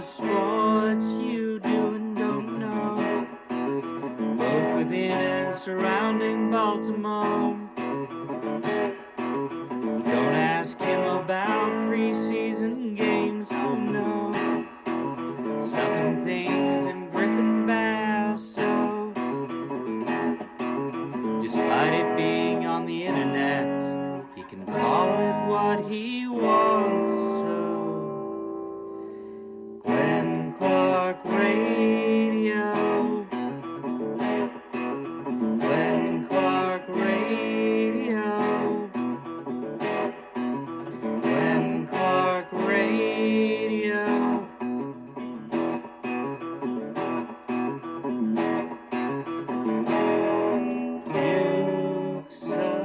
sports you do and don't know, both within and surrounding Baltimore. Don't ask him about preseason games, oh no, stuffing things in Griffin Basso. Despite it being on the internet, he can call it what he wants, so Glenn Clark Radio, Glenn Clark Radio, Glenn Clark Radio. Duke sucks.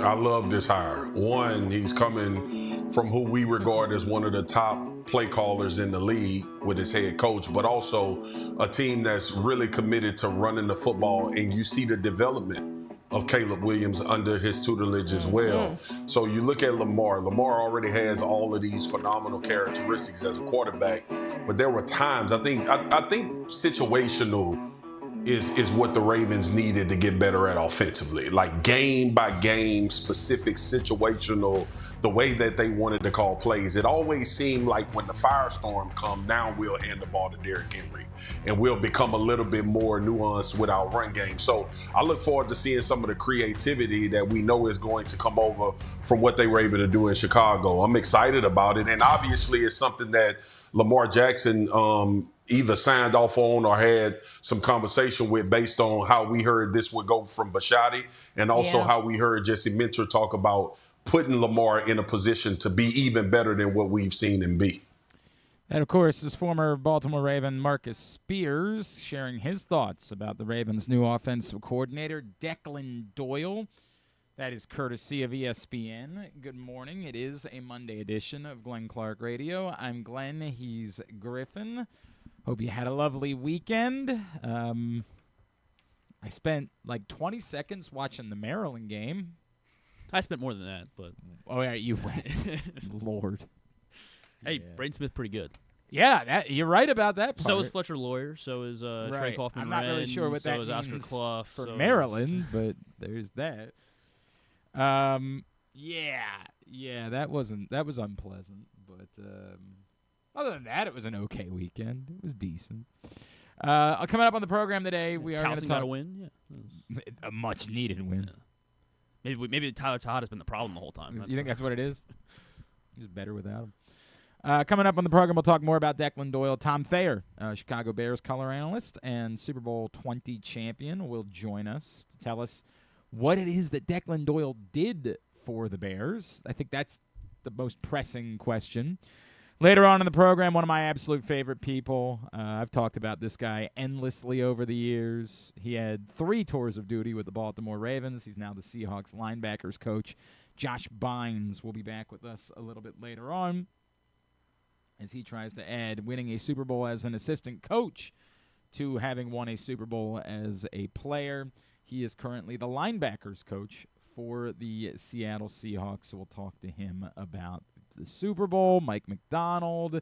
I love this hire. One, he's coming from who we regard as one of the top play callers in the league with his head coach, but also a team that's really committed to running the football, and you see the development of Caleb Williams under his tutelage as well. So you look at Lamar. Lamar already has all of these phenomenal characteristics as a quarterback, but there were times, I think situational is what the Ravens needed to get better at offensively. Like game by game, specific situational, the way that they wanted to call plays. It always seemed like when the firestorm comes, now we'll hand the ball to Derrick Henry and we'll become a little bit more nuanced with our run game. So I look forward to seeing some of the creativity that we know is going to come over from what they were able to do in Chicago. I'm excited about it. And obviously it's something that Lamar Jackson either signed off on or had some conversation with based on how we heard this would go from Bisciotti, and also how we heard Jesse Minter talk about putting Lamar in a position to be even better than what we've seen him be. And, of course, is former Baltimore Raven Marcus Spears sharing his thoughts about the Ravens' new offensive coordinator, Declan Doyle. That is courtesy of ESPN. Good morning. It is a Monday edition of Glenn Clark Radio. I'm Glenn. He's Griffin. Hope you had a lovely weekend. I spent like 20 seconds watching the Maryland game. I spent more than that, but... Oh, yeah, you went. Lord. Hey, Braden Smith pretty good. Yeah, you're right about that part. So is Fletcher Lawyer. So is Trey Kaufman. I'm not really sure what that means. means Oscar Clough, for Maryland, but there's that. That was unpleasant, but other than that, it was an okay weekend. It was decent. Coming up on the program today, we are going to talk a win. Yeah. A much needed win. Yeah. Maybe Tyler Todd has been the problem the whole time. You think that's what it is? He's better without him. Coming up on the program, we'll talk more about Declan Doyle. Tom Thayer, Chicago Bears color analyst and Super Bowl 20 champion, will join us to tell us what it is that Declan Doyle did for the Bears. I think that's the most pressing question. Later on in the program, one of my absolute favorite people. I've talked about this guy endlessly over the years. He had 3 tours of duty with the Baltimore Ravens. He's now the Seahawks linebackers coach. Josh Bynes will be back with us a little bit later on as he tries to add winning a Super Bowl as an assistant coach to having won a Super Bowl as a player. He is currently the linebackers coach for the Seattle Seahawks, so we'll talk to him about the Super Bowl, Mike Macdonald,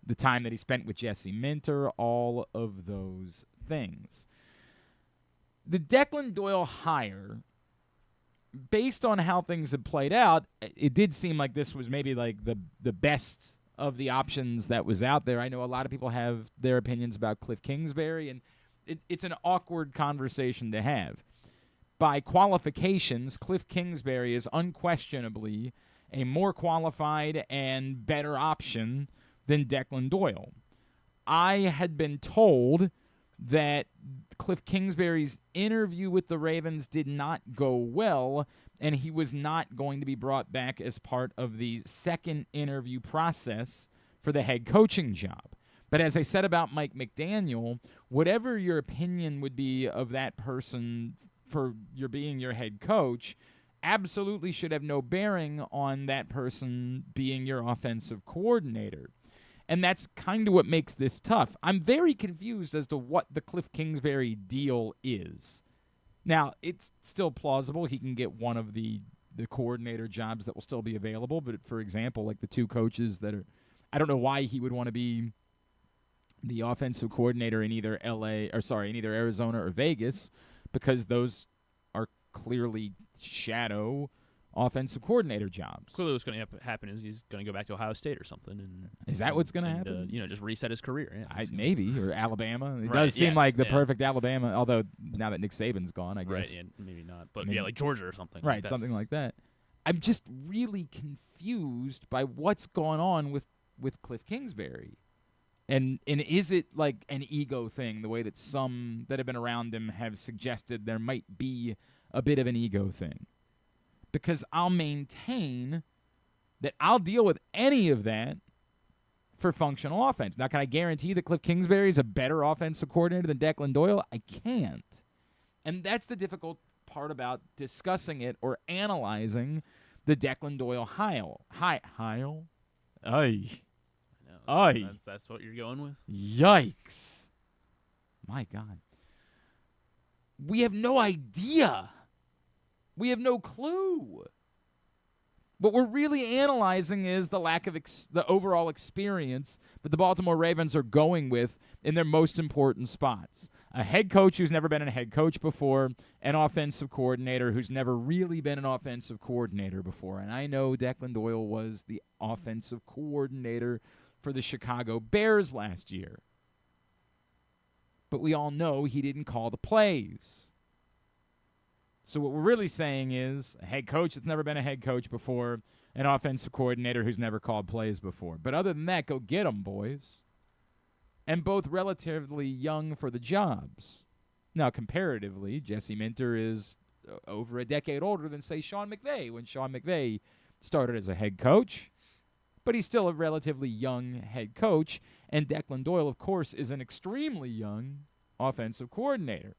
the time that he spent with Jesse Minter, all of those things. The Declan Doyle hire, based on how things have played out, it did seem like this was maybe like the best of the options that was out there. I know a lot of people have their opinions about Cliff Kingsbury, and it's an awkward conversation to have. By qualifications, Cliff Kingsbury is unquestionably a more qualified and better option than Declan Doyle. I had been told that Cliff Kingsbury's interview with the Ravens did not go well, and he was not going to be brought back as part of the second interview process for the head coaching job. But as I said about Mike McDaniel, whatever your opinion would be of that person for your being your head coach, absolutely should have no bearing on that person being your offensive coordinator. And that's kind of what makes this tough. I'm very confused as to what the Cliff Kingsbury deal is. Now, it's still plausible he can get one of the the coordinator jobs that will still be available. But for example, like the two coaches that are, I don't know why he would want to be the offensive coordinator in either in either Arizona or Vegas, because those are clearly shadow offensive coordinator jobs. Clearly, what's going to happen is he's going to go back to Ohio State or something. And is that what's going to happen? Just reset his career. Yeah, maybe, or Alabama. It Right, does seem yes, like the yeah. perfect Alabama, although now that Nick Saban's gone, I guess. Right, yeah, maybe not. But Maybe. yeah, like Georgia or something. Right, Like something like that. I'm just really confused by what's going on with Cliff Kingsbury. And is it like an ego thing, the way that some that have been around him have suggested there might be a bit of an ego thing? Because I'll maintain that I'll deal with any of that for functional offense. Now, can I guarantee that Cliff Kingsbury is a better offensive coordinator than Declan Doyle? I can't. And that's the difficult part about discussing it or analyzing the Declan Doyle Heil. Aye. Aye. That's what you're going with? Yikes. My God. We have no idea. We have no clue. What we're really analyzing is the lack of the overall experience that the Baltimore Ravens are going with in their most important spots. A head coach who's never been a head coach before, an offensive coordinator who's never really been an offensive coordinator before. And I know Declan Doyle was the offensive coordinator for the Chicago Bears last year. But we all know he didn't call the plays. So what we're really saying is a head coach that's never been a head coach before, an offensive coordinator who's never called plays before. But other than that, go get them, boys. And both relatively young for the jobs. Now, comparatively, Jesse Minter is over a decade older than, say, Sean McVay, when Sean McVay started as a head coach. But he's still a relatively young head coach. And Declan Doyle, of course, is an extremely young offensive coordinator.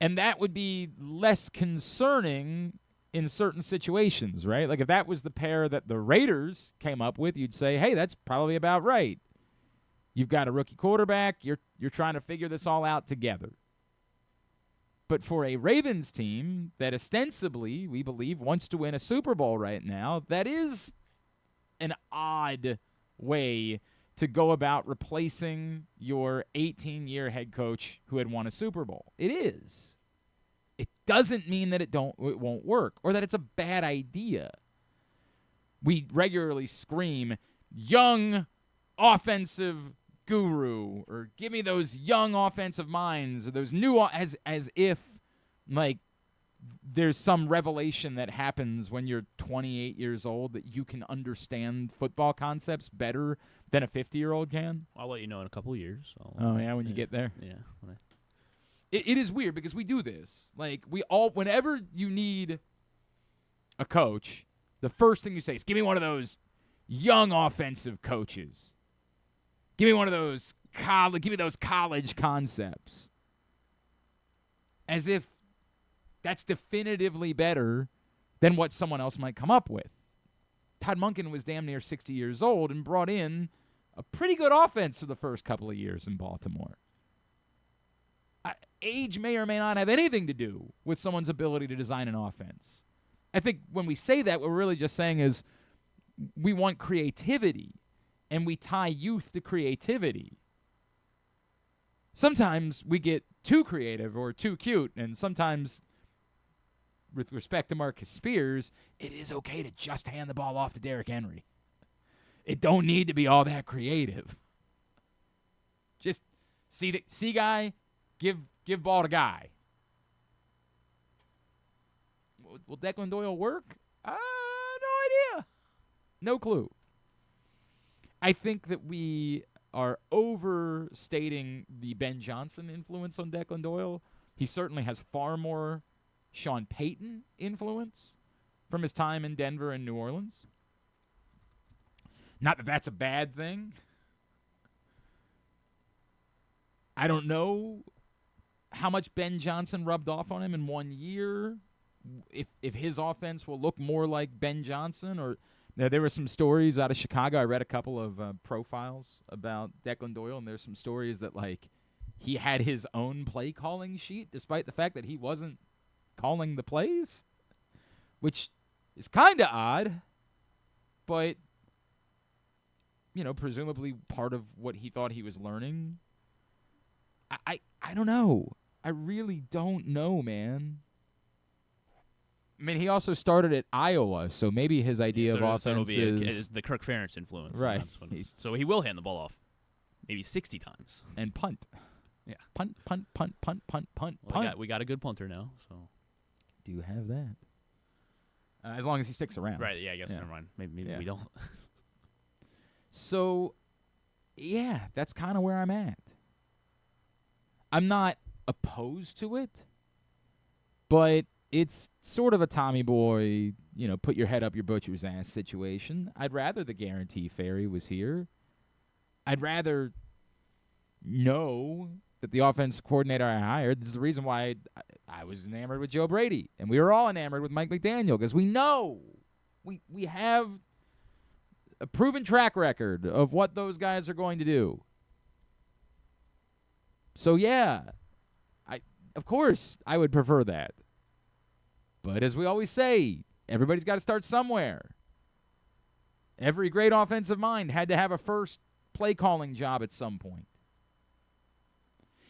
And that would be less concerning in certain situations, right? Like if that was the pair that the Raiders came up with, you'd say, hey, that's probably about right. You've got a rookie quarterback. You're trying to figure this all out together. But for a Ravens team that ostensibly, we believe, wants to win a Super Bowl right now, that is an odd way to go about replacing your 18-year head coach who had won a Super Bowl. It is. It doesn't mean that it won't work or that it's a bad idea. We regularly scream, young offensive guru, or give me those young offensive minds, or those new, as if like there's some revelation that happens when you're 28 years old that you can understand football concepts better than a 50-year-old can. I'll let you know in a couple of years. When you get there? Yeah. It is weird because we do this. Like, whenever you need a coach, the first thing you say is, give me one of those young offensive coaches. Give me one of those give me those college concepts. As if that's definitively better than what someone else might come up with. Todd Monken was damn near 60 years old and brought in a pretty good offense for the first couple of years in Baltimore. Age may or may not have anything to do with someone's ability to design an offense. I think when we say that, what we're really just saying is we want creativity, and we tie youth to creativity. Sometimes we get too creative or too cute, and sometimes, with respect to Marcus Spears, it is okay to just hand the ball off to Derrick Henry. It don't need to be all that creative. Just see guy, give ball to guy. Will Declan Doyle work? No idea. No clue. I think that we are overstating the Ben Johnson influence on Declan Doyle. He certainly has far more Sean Payton influence from his time in Denver and New Orleans. Not that that's a bad thing. I don't know how much Ben Johnson rubbed off on him in 1 year. If his offense will look more like Ben Johnson, or there were some stories out of Chicago. I read a couple of profiles about Declan Doyle, and there's some stories that like he had his own play calling sheet, despite the fact that he wasn't calling the plays, which is kind of odd, but, presumably part of what he thought he was learning. I don't know. I really don't know, man. I mean, he also started at Iowa, so maybe his idea of offense is the Kirk Ferentz influence. Right. So he will hand the ball off maybe 60 times. And punt. Yeah. Punt. Well, we got a good punter now, so. Do you have that? As long as he sticks around. Right, yeah, I guess. Never mind. Maybe we don't. So, yeah, that's kind of where I'm at. I'm not opposed to it, but it's sort of a Tommy Boy, put your head up your butcher's ass situation. I'd rather the guarantee fairy was here. I'd rather know that the offensive coordinator I hired, this is the reason why I was enamored with Joe Brady, and we were all enamored with Mike Macdonald, because we know we have a proven track record of what those guys are going to do. So, yeah, of course I would prefer that. But as we always say, everybody's got to start somewhere. Every great offensive mind had to have a first play calling job at some point.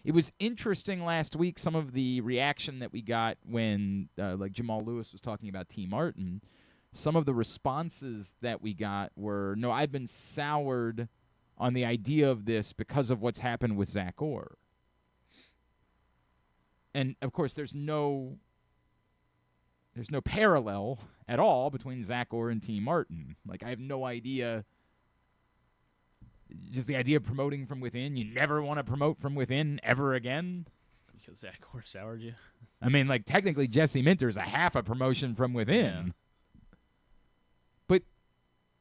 It was interesting last week, some of the reaction that we got when, like Jamal Lewis was talking about T. Martin. Some of the responses that we got were, no, I've been soured on the idea of this because of what's happened with Zach Orr. And, of course, there's no parallel at all between Zach Orr and T. Martin. Like, I have no idea. Just the idea of promoting from within. You never want to promote from within ever again. Because Zach Orr soured you. I mean, like, technically Jesse Minter is a half a promotion from within. Yeah. But.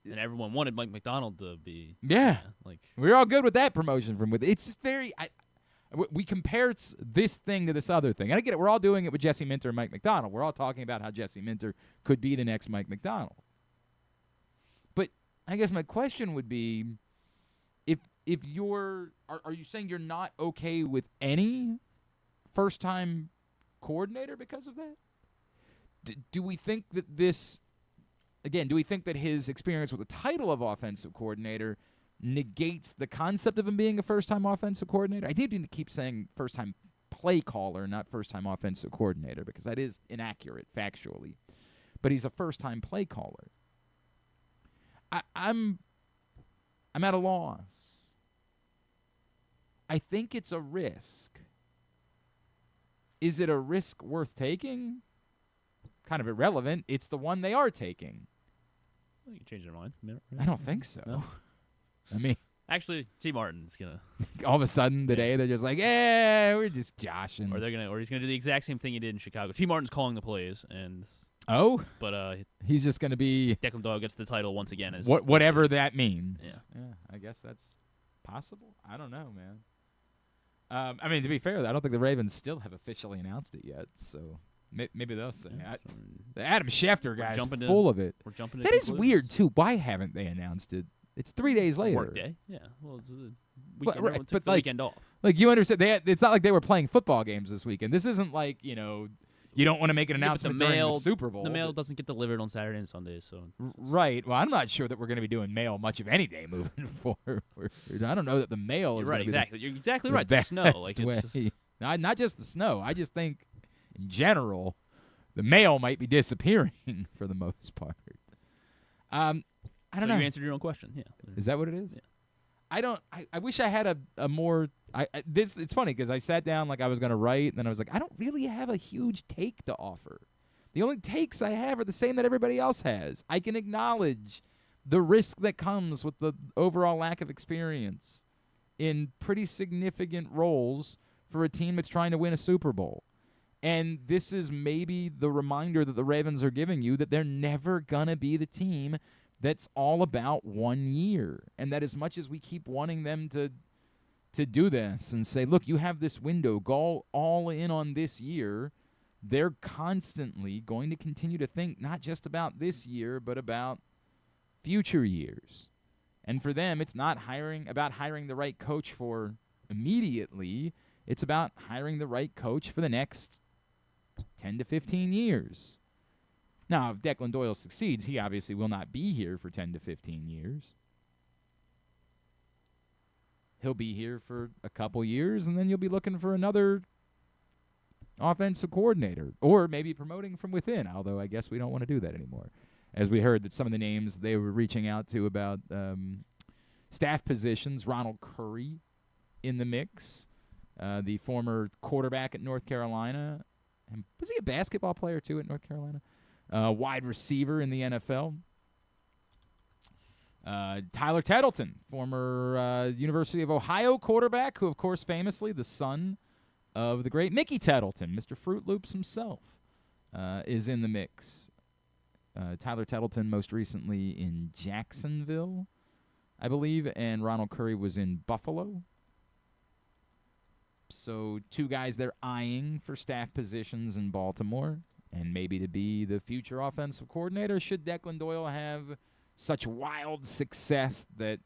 And everyone wanted Mike Macdonald to be. Yeah. Like, we're all good with that promotion from within. It's just very. We compare this thing to this other thing. And I get it. We're all doing it with Jesse Minter and Mike Macdonald. We're all talking about how Jesse Minter could be the next Mike Macdonald. But I guess my question would be, if you're are you saying you're not okay with any first-time coordinator because of that? Do we think that this, again, do we think that his experience with the title of offensive coordinator negates the concept of him being a first-time offensive coordinator? I did need to keep saying first-time play caller, not first-time offensive coordinator, because that is inaccurate factually. But he's a first-time play caller. I'm at a loss. I think it's a risk. Is it a risk worth taking? Kind of irrelevant. It's the one they are taking. well, you can change their mind. I don't think so. No. I mean, Actually, T. Martin's gonna, all of a sudden today they're just like, yeah, we're just joshing. or he's gonna do the exact same thing he did in Chicago. T. Martin's calling the plays, but he's just going to be Declan Doyle gets the title once again. As whatever that means. Yeah. I guess that's possible. I don't know, man. I mean, to be fair, I don't think the Ravens still have officially announced it yet, so maybe they'll say. The Adam Schefter guy's full of it. We're jumping. That is weird too. Why haven't they announced it? It's 3 days later. Work day. Yeah. Well, it's a weekend. But, Everyone takes the like, weekend off. Like, you understand, it's not like they were playing football games this weekend. This isn't like, you don't want to make an announcement during the Super Bowl. The mail doesn't get delivered on Saturday and Sundays, so. Right. Well, I'm not sure that we're going to be doing mail much of any day moving forward. I don't know that the mail is You're right. Exactly. You're exactly right. The snow, like it's just not just the snow. I just think, in general, the mail might be disappearing for the most part. I don't know. You answered your own question. Yeah. Is that what it is? Yeah. I wish I had a more. It's funny because I sat down like I was going to write, and then I was like, I don't really have a huge take to offer. The only takes I have are the same that everybody else has. I can acknowledge the risk that comes with the overall lack of experience in pretty significant roles for a team that's trying to win a Super Bowl. And this is maybe the reminder that the Ravens are giving you that they're never going to be the team that's all about 1 year. And that as much as we keep wanting them to do this and say, look, you have this window, go all in on this year, they're constantly going to continue to think not just about this year, but about future years. And for them, it's not about hiring the right coach for immediately. It's about hiring the right coach for the next 10 to 15 years. Now, if Declan Doyle succeeds, he obviously will not be here for 10 to 15 years. He'll be here for a couple years, and then you'll be looking for another offensive coordinator, or maybe promoting from within, although I guess we don't want to do that anymore. As we heard that some of the names they were reaching out to about staff positions, Ronald Curry in the mix, the former quarterback at North Carolina. And was he a basketball player, too, at North Carolina? Wide receiver in the NFL. Tyler Tettleton, former University of Ohio quarterback, who, of course, famously the son of the great Mickey Tettleton, Mr. Fruit Loops himself, is in the mix. Tyler Tettleton most recently in Jacksonville, I believe, and Ronald Curry was in Buffalo. So 2 guys they're eyeing for staff positions in Baltimore, and maybe to be the future offensive coordinator should Declan Doyle have such wild success that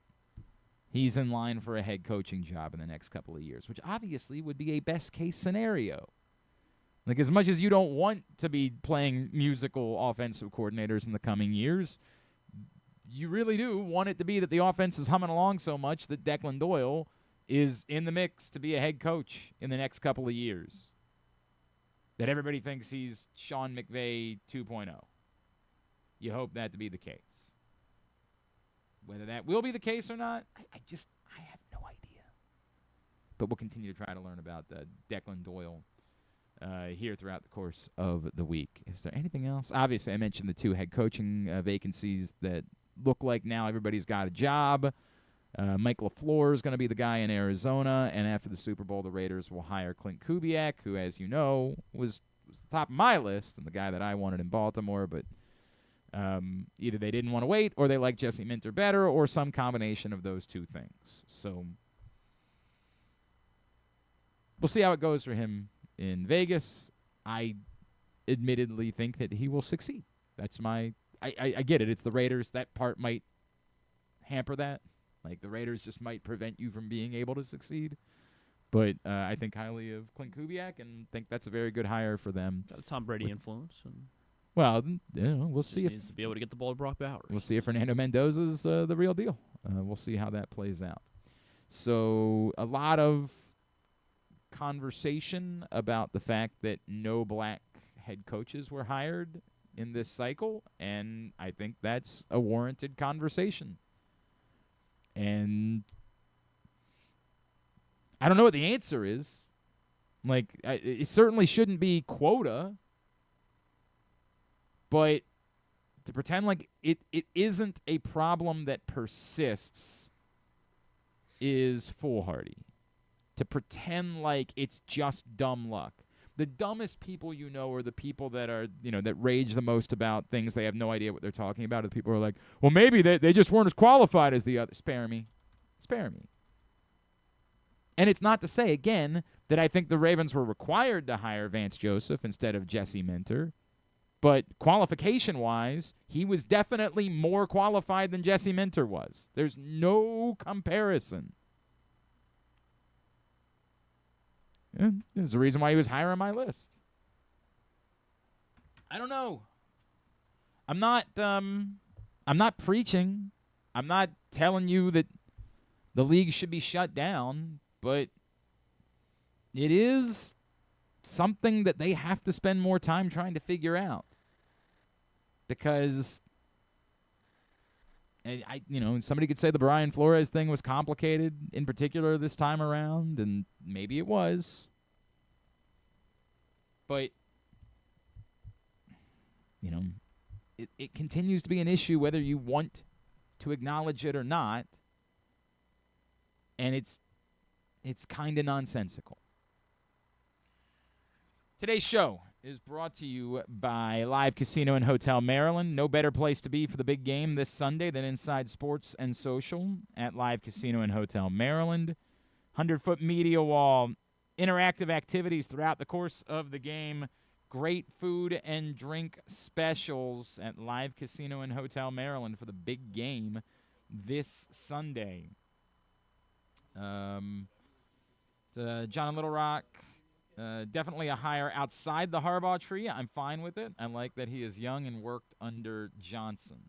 he's in line for a head coaching job in the next couple of years, which obviously would be a best-case scenario. Like, as much as you don't want to be playing musical offensive coordinators in the coming years, you really do want it to be that the offense is humming along so much that Declan Doyle is in the mix to be a head coach in the next couple of years. That everybody thinks he's Sean McVay 2.0. You hope that to be the case. Whether that will be the case or not, I have no idea. But we'll continue to try to learn about Declan Doyle here throughout the course of the week. Is there anything else? Obviously, I mentioned the 2 head coaching vacancies that look like now everybody's got a job. Mike LaFleur is going to be the guy in Arizona, and after the Super Bowl, the Raiders will hire Clint Kubiak, who, as you know, was the top of my list and the guy that I wanted in Baltimore, but either they didn't want to wait or they like Jesse Minter better or some combination of those 2 things. So we'll see how it goes for him in Vegas. I admittedly think that he will succeed. That's my I get it. It's the Raiders. That part might hamper that. Like, the Raiders just might prevent you from being able to succeed. But I think highly of Clint Kubiak and think that's a very good hire for them. Got the Tom Brady influence. And well, we'll see if needs to be able to get the ball to Brock Bowers. We'll see if Fernando Mendoza's the real deal. We'll see how that plays out. So a lot of conversation about the fact that no black head coaches were hired in this cycle, and I think that's a warranted conversation. And I don't know what the answer is. Like, it certainly shouldn't be quota, but to pretend like it isn't a problem that persists is foolhardy. To pretend like it's just dumb luck. The dumbest people you know are the people that are, that rage the most about things they have no idea what they're talking about. Are the people who are like, well, maybe they just weren't as qualified as the other. Spare me. And it's not to say, again, that I think the Ravens were required to hire Vance Joseph instead of Jesse Minter. But qualification-wise, he was definitely more qualified than Jesse Minter was. There's no comparison. And there's a reason why he was higher on my list. I don't know. I'm not preaching. I'm not telling you that the league should be shut down, but it is something that they have to spend more time trying to figure out. Because somebody could say the Brian Flores thing was complicated in particular this time around, and maybe it was. But, it continues to be an issue whether you want to acknowledge it or not, and it's kind of nonsensical. Today's show is brought to you by Live Casino and Hotel Maryland. No better place to be for the big game this Sunday than inside sports and social at Live Casino and Hotel Maryland. 100-foot media wall, interactive activities throughout the course of the game, great food and drink specials at Live Casino and Hotel Maryland for the big game this Sunday. John in Little Rock, Definitely a hire outside the Harbaugh tree. I'm fine with it. I like that he is young and worked under Johnson.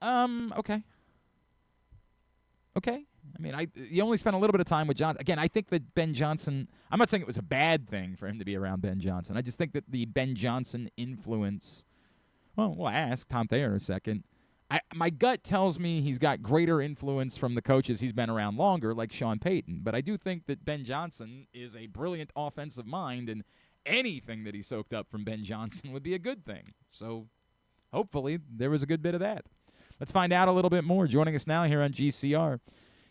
Okay. Okay. I mean, you only spent a little bit of time with Johnson. Again, I think that Ben Johnson, I'm not saying it was a bad thing for him to be around Ben Johnson. I just think that the Ben Johnson influence, well, we'll ask Tom Thayer in a second. My gut tells me he's got greater influence from the coaches he's been around longer, like Sean Payton. But I do think that Ben Johnson is a brilliant offensive mind, and anything that he soaked up from Ben Johnson would be a good thing. So hopefully there was a good bit of that. Let's find out a little bit more. Joining us now here on GCR,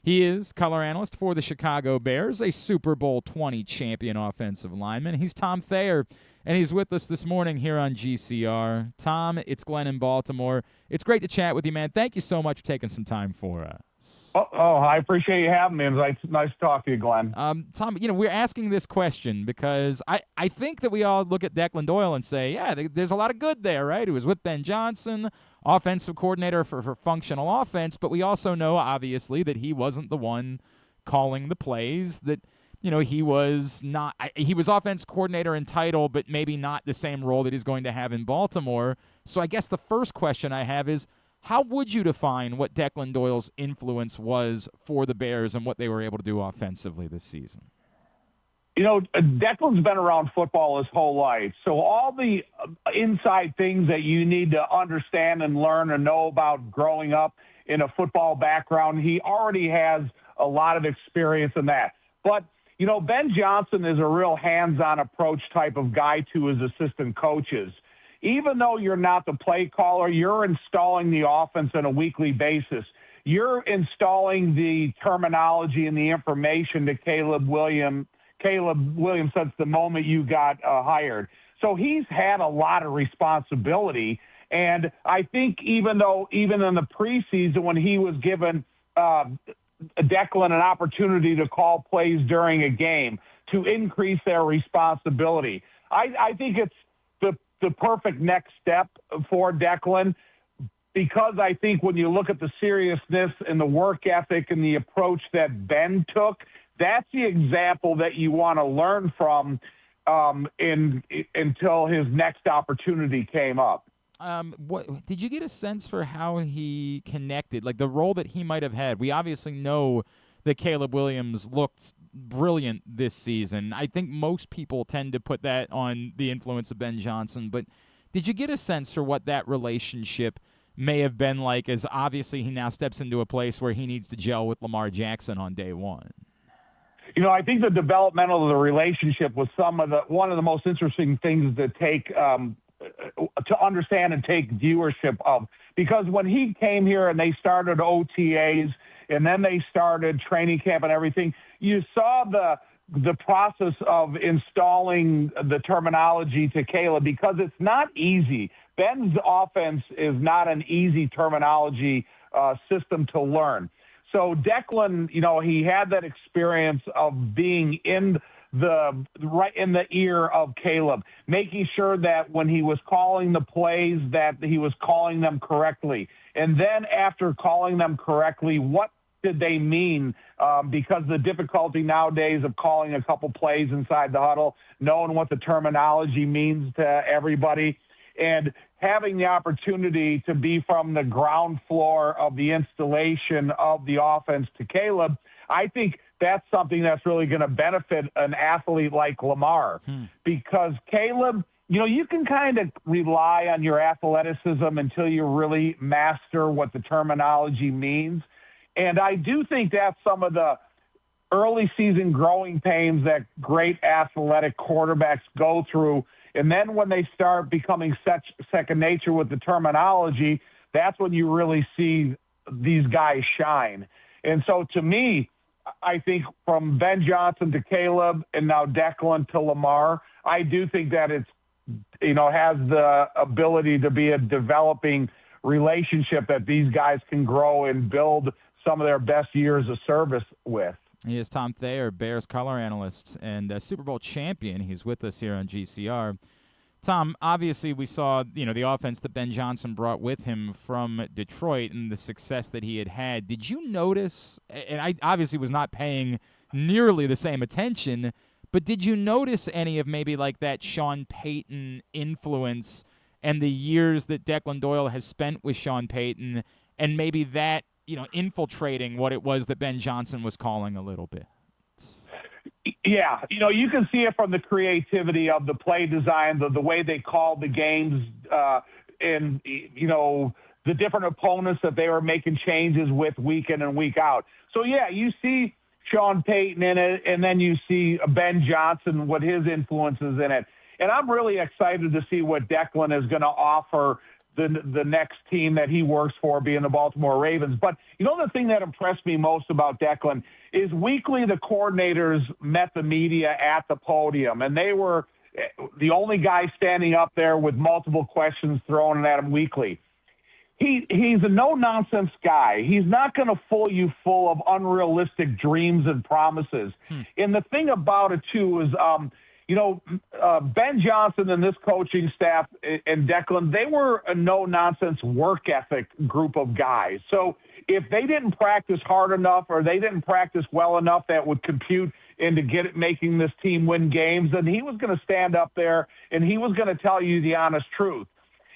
he is color analyst for the Chicago Bears, a Super Bowl 20 champion offensive lineman. He's Tom Thayer, and he's with us this morning here on GCR. Tom, it's Glenn in Baltimore. It's great to chat with you, man. Thank you so much for taking some time for us. I appreciate you having me. It's nice to talk to you, Glenn. Tom, we're asking this question because I think that we all look at Declan Doyle and say, yeah, there's a lot of good there, right? He was with Ben Johnson, offensive coordinator for functional offense, but we also know, obviously, that he wasn't the one calling the plays, that he was not. He was offense coordinator in title, but maybe not the same role that he's going to have in Baltimore. So I guess the first question I have is, how would you define what Declan Doyle's influence was for the Bears and what they were able to do offensively this season? Declan's been around football his whole life, so all the inside things that you need to understand and learn and know about growing up in a football background, he already has a lot of experience in that. But Ben Johnson is a real hands-on approach type of guy to his assistant coaches. Even though you're not the play caller, you're installing the offense on a weekly basis. You're installing the terminology and the information to Caleb Williams since the moment you got hired. So he's had a lot of responsibility. And I think even in the preseason when he was given Declan an opportunity to call plays during a game to increase their responsibility, I think it's the perfect next step for Declan, because I think when you look at the seriousness and the work ethic and the approach that Ben took, that's the example that you want to learn from until his next opportunity came up. What did you get a sense for how he connected, like the role that he might have had? We obviously know that Caleb Williams looked brilliant this season. I think most people tend to put that on the influence of Ben Johnson, but did you get a sense for what that relationship may have been like, as obviously he now steps into a place where he needs to gel with Lamar Jackson on day one? I think the developmental of the relationship was one of the most interesting things to take to understand and take viewership of, because when he came here and they started OTAs and then they started training camp and everything, you saw the process of installing the terminology to Caleb, because it's not easy. Ben's offense is not an easy terminology system to learn. So Declan, he had that experience of being right in the ear of Caleb, making sure that when he was calling the plays that he was calling them correctly. And then after calling them correctly, what did they mean? Because the difficulty nowadays of calling a couple plays inside the huddle, knowing what the terminology means to everybody, and having the opportunity to be from the ground floor of the installation of the offense to Caleb, I think that's something that's really going to benefit an athlete like Lamar. Because Caleb, you can kind of rely on your athleticism until you really master what the terminology means. And I do think that's some of the early season growing pains that great athletic quarterbacks go through. And then when they start becoming such second nature with the terminology, that's when you really see these guys shine. And so to me, I think from Ben Johnson to Caleb and now Declan to Lamar, I do think that it's, has the ability to be a developing relationship that these guys can grow and build some of their best years of service with. He is Tom Thayer, Bears color analyst and a Super Bowl champion. He's with us here on GCR. Tom, obviously we saw, the offense that Ben Johnson brought with him from Detroit and the success that he had. Did you notice, and I obviously was not paying nearly the same attention, but did you notice any of maybe like that Sean Payton influence and the years that Declan Doyle has spent with Sean Payton and maybe that, infiltrating what it was that Ben Johnson was calling a little bit? Yeah, you can see it from the creativity of the play design, the way they called the games, and, the different opponents that they were making changes with week in and week out. So, yeah, you see Sean Payton in it, and then you see Ben Johnson, what his influence is in it. And I'm really excited to see what Declan is going to offer the next team that he works for, being the Baltimore Ravens. But, the thing that impressed me most about Declan is weekly the coordinators met the media at the podium, and they were the only guy standing up there with multiple questions thrown at him weekly. He's a no-nonsense guy. He's not going to fool you full of unrealistic dreams and promises. And the thing about it, too, is Ben Johnson and this coaching staff and Declan, they were a no-nonsense work ethic group of guys. So if they didn't practice hard enough or they didn't practice well enough that would compute into making this team win games, then he was going to stand up there and he was going to tell you the honest truth.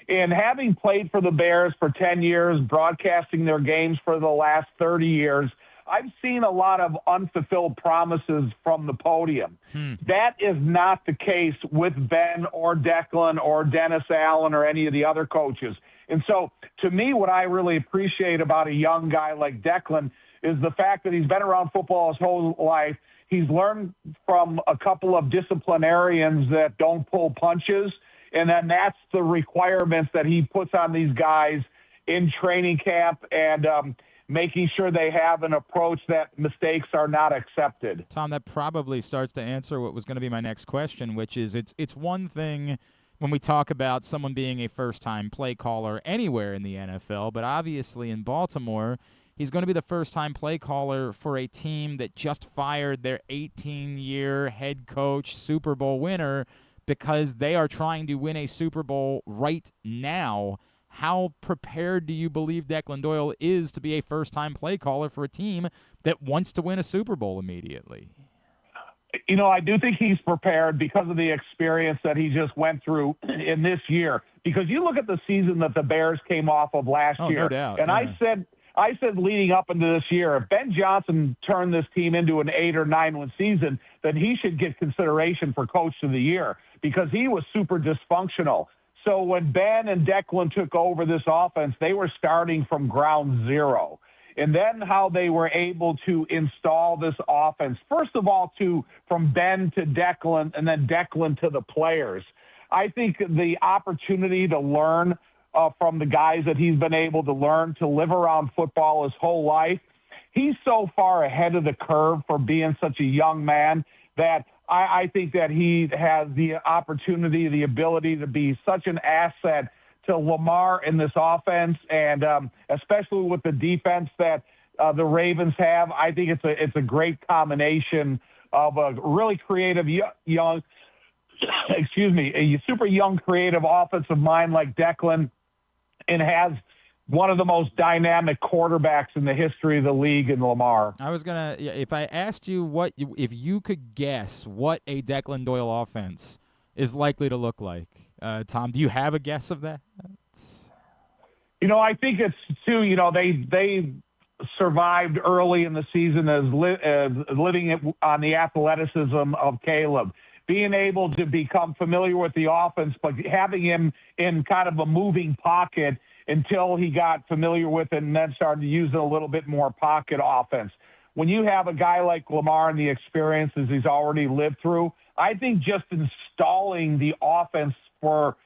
And having played for the Bears for 10 years, broadcasting their games for the last 30 years, I've seen a lot of unfulfilled promises from the podium. That is not the case with Ben or Declan or Dennis Allen or any of the other coaches. And so, to me, what I really appreciate about a young guy like Declan is the fact that he's been around football his whole life. He's learned from a couple of disciplinarians that don't pull punches, and then that's the requirements that he puts on these guys in training camp and making sure they have an approach that mistakes are not accepted. Tom, that probably starts to answer what was going to be my next question, which is it's one thing when we talk about someone being a first-time play caller anywhere in the NFL, but obviously in Baltimore, he's going to be the first-time play caller for a team that just fired their 18-year head coach, Super Bowl winner, because they are trying to win a Super Bowl right now. How prepared do you believe Declan Doyle is to be a first-time play caller for a team that wants to win a Super Bowl immediately? I do think he's prepared because of the experience that he just went through in this year. Because you look at the season that the Bears came off of last year. No doubt. And yeah. I said leading up into this year, if Ben Johnson turned this team into an 8 or 9-win season, then he should get consideration for Coach of the Year because he was super dysfunctional. So when Ben and Declan took over this offense, they were starting from ground zero. And then how they were able to install this offense, first of all, from Ben to Declan and then Declan to the players. I think the opportunity to learn from the guys that he's been able to learn to live around football his whole life, he's so far ahead of the curve for being such a young man that I think that he has the opportunity, the ability to be such an asset to Lamar in this offense, and especially with the defense that the Ravens have. I think it's a great combination of a really creative young, a super young creative offensive mind like Declan, and has one of the most dynamic quarterbacks in the history of the league in Lamar. I was going to, if I asked you if you could guess what a Declan Doyle offense is likely to look like, Tom, do you have a guess of that? I think it's too, they survived early in the season as living on the athleticism of Caleb, being able to become familiar with the offense, but having him in kind of a moving pocket until he got familiar with it and then started to use a little bit more pocket offense. When you have a guy like Lamar and the experiences he's already lived through, I think just installing the offense for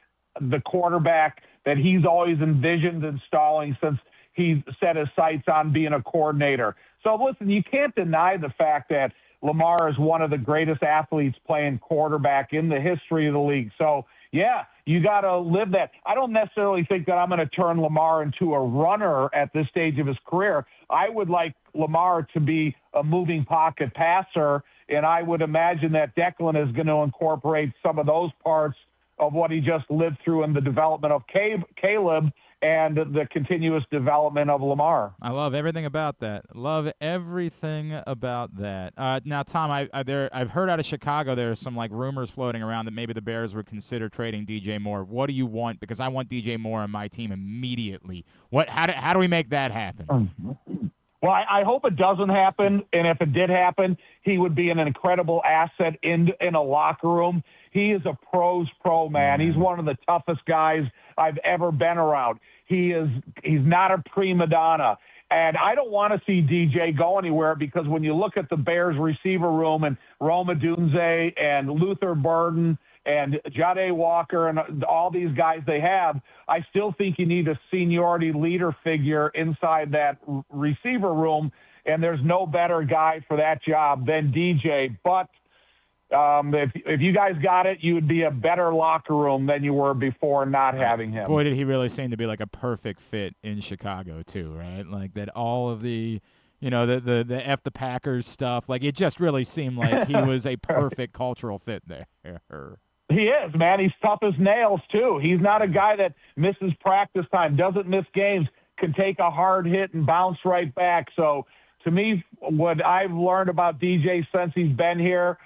the quarterback that he's always envisioned installing since he set his sights on being a coordinator. So listen, you can't deny the fact that Lamar is one of the greatest athletes playing quarterback in the history of the league. So, yeah, you got to live that. I don't necessarily think that I'm going to turn Lamar into a runner at this stage of his career. I would like Lamar to be a moving pocket passer, and I would imagine that Declan is going to incorporate some of those parts of what he just lived through in the development of Caleb and the continuous development of Lamar. I love everything about that. Love everything about that. Now, Tom, I've heard out of Chicago there's some like rumors floating around that maybe the Bears would consider trading DJ Moore. What do you want? Because I want DJ Moore on my team immediately. How do we make that happen? Well, I hope it doesn't happen, and if it did happen, he would be an incredible asset in a locker room. He is a pro's pro, man. He's one of the toughest guys I've ever been around. He's not a prima donna. And I don't want to see DJ go anywhere because when you look at the Bears receiver room and Rome Odunze and Luther Burden and Jade Walker and all these guys they have, I still think you need a seniority leader figure inside that receiver room, and there's no better guy for that job than DJ. But if you guys got it, you would be a better locker room than you were before not having him. Boy, did he really seem to be like a perfect fit in Chicago too, right? Like that all of the the F the Packers stuff, like it just really seemed like he was a perfect cultural fit there. He is, man. He's tough as nails, too. He's not a guy that misses practice time, doesn't miss games, can take a hard hit and bounce right back. So, to me, what I've learned about DJ since he's been here,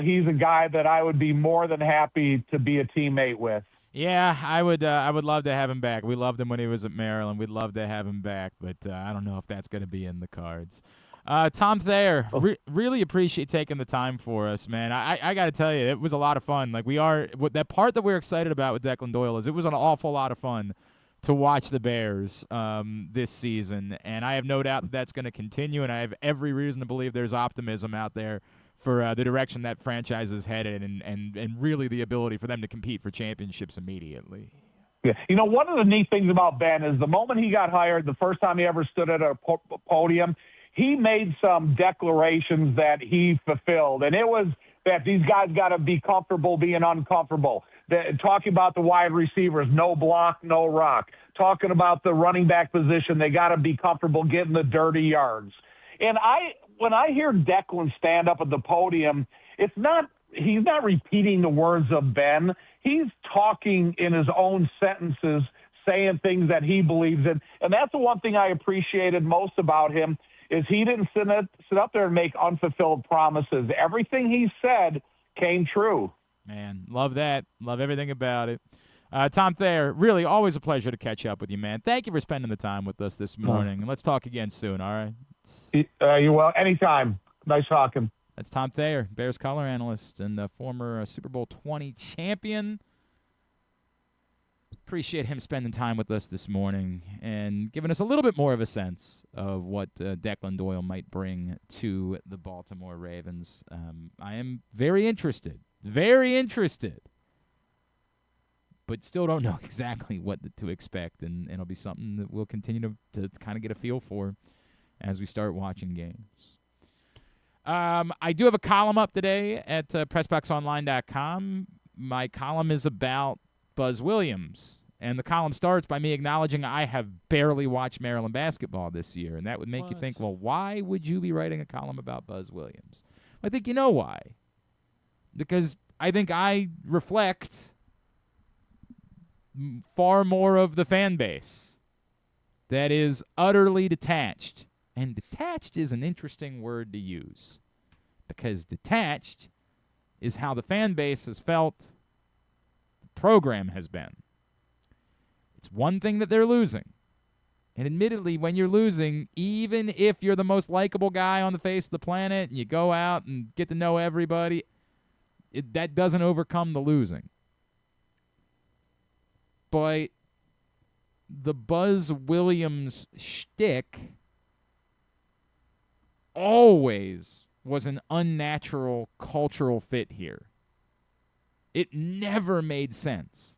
he's a guy that I would be more than happy to be a teammate with. Yeah, I would love to have him back. We loved him when he was at Maryland. We'd love to have him back, but I don't know if that's going to be in the cards. Tom Thayer, really appreciate taking the time for us, man. I got to tell you, it was a lot of fun. Like that part that we're excited about with Declan Doyle is it was an awful lot of fun to watch the Bears this season, and I have no doubt that that's going to continue, and I have every reason to believe there's optimism out there for the direction that franchise is headed and really the ability for them to compete for championships immediately. Yeah. One of the neat things about Ben is the moment he got hired, the first time he ever stood at a podium, he made some declarations that he fulfilled, and it was that these guys got to be comfortable being uncomfortable. Talking about the wide receivers, no block, no rock. Talking about the running back position, they got to be comfortable getting the dirty yards. And when I hear Declan stand up at the podium, he's not repeating the words of Ben. He's talking in his own sentences, saying things that he believes in. And that's the one thing I appreciated most about him is he didn't sit up there and make unfulfilled promises. Everything he said came true. Man, love that. Love everything about it. Tom Thayer, really always a pleasure to catch up with you, man. Thank you for spending the time with us this morning. And let's talk again soon, all right? You're well. Anytime. Nice talking. That's Tom Thayer, Bears color analyst and former Super Bowl 20 champion. Appreciate him spending time with us this morning and giving us a little bit more of a sense of what Declan Doyle might bring to the Baltimore Ravens. I am very interested, but still don't know exactly what to expect, and it'll be something that we'll continue to kind of get a feel for as we start watching games. I do have a column up today at PressBoxOnline.com. My column is about Buzz Williams, and the column starts by me acknowledging I have barely watched Maryland basketball this year, and that would make you think, well, why would you be writing a column about Buzz Williams? I think you know why. Because I think I reflect far more of the fan base that is utterly detached. And detached is an interesting word to use, because detached is how the fan base has felt the program has been. It's one thing that they're losing. And admittedly, when you're losing, even if you're the most likable guy on the face of the planet and you go out and get to know everybody, that doesn't overcome the losing. But the Buzz Williams shtick always was an unnatural cultural fit here. It never made sense.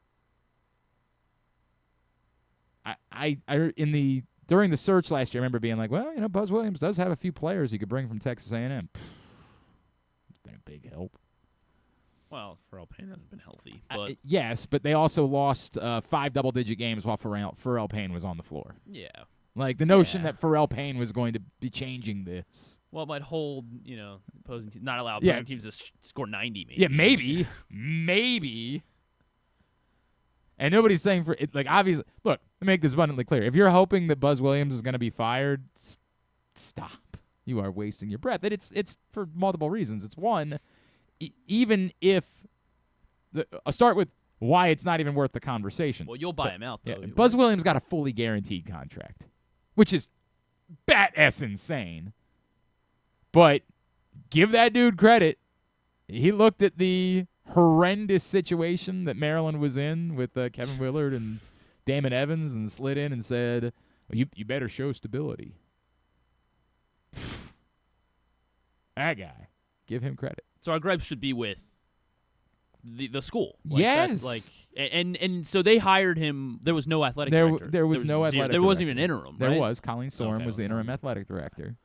During the search last year, I remember being like, well, Buzz Williams does have a few players you could bring from Texas A&M. It's been a big help. Well, Pharrell Payne hasn't been healthy. But yes, but they also lost 5 double-digit games while Pharrell Payne was on the floor. Yeah. Like, the notion that Pharrell Payne was going to be changing this. Well, it might hold, opposing teams, not allow opposing teams to score 90, maybe. Yeah, maybe. And nobody's saying for it. Like, obviously, look, let me make this abundantly clear. If you're hoping that Buzz Williams is going to be fired, stop. You are wasting your breath. And it's for multiple reasons. It's one, even if I'll start with why it's not even worth the conversation. Well, you'll buy him out, though. Yeah, Buzz Williams got a fully guaranteed contract, which is bat-ass insane. But give that dude credit. He looked at the horrendous situation that Maryland was in with Kevin Willard and Damon Evans and slid in and said, well, you better show stability. That guy. Give him credit. So our gripes should be with the school. Yes. And so they hired him. There was no athletic director. There was no athletic director. There wasn't even an interim, There right? was. Colleen Sorum was the interim athletic director.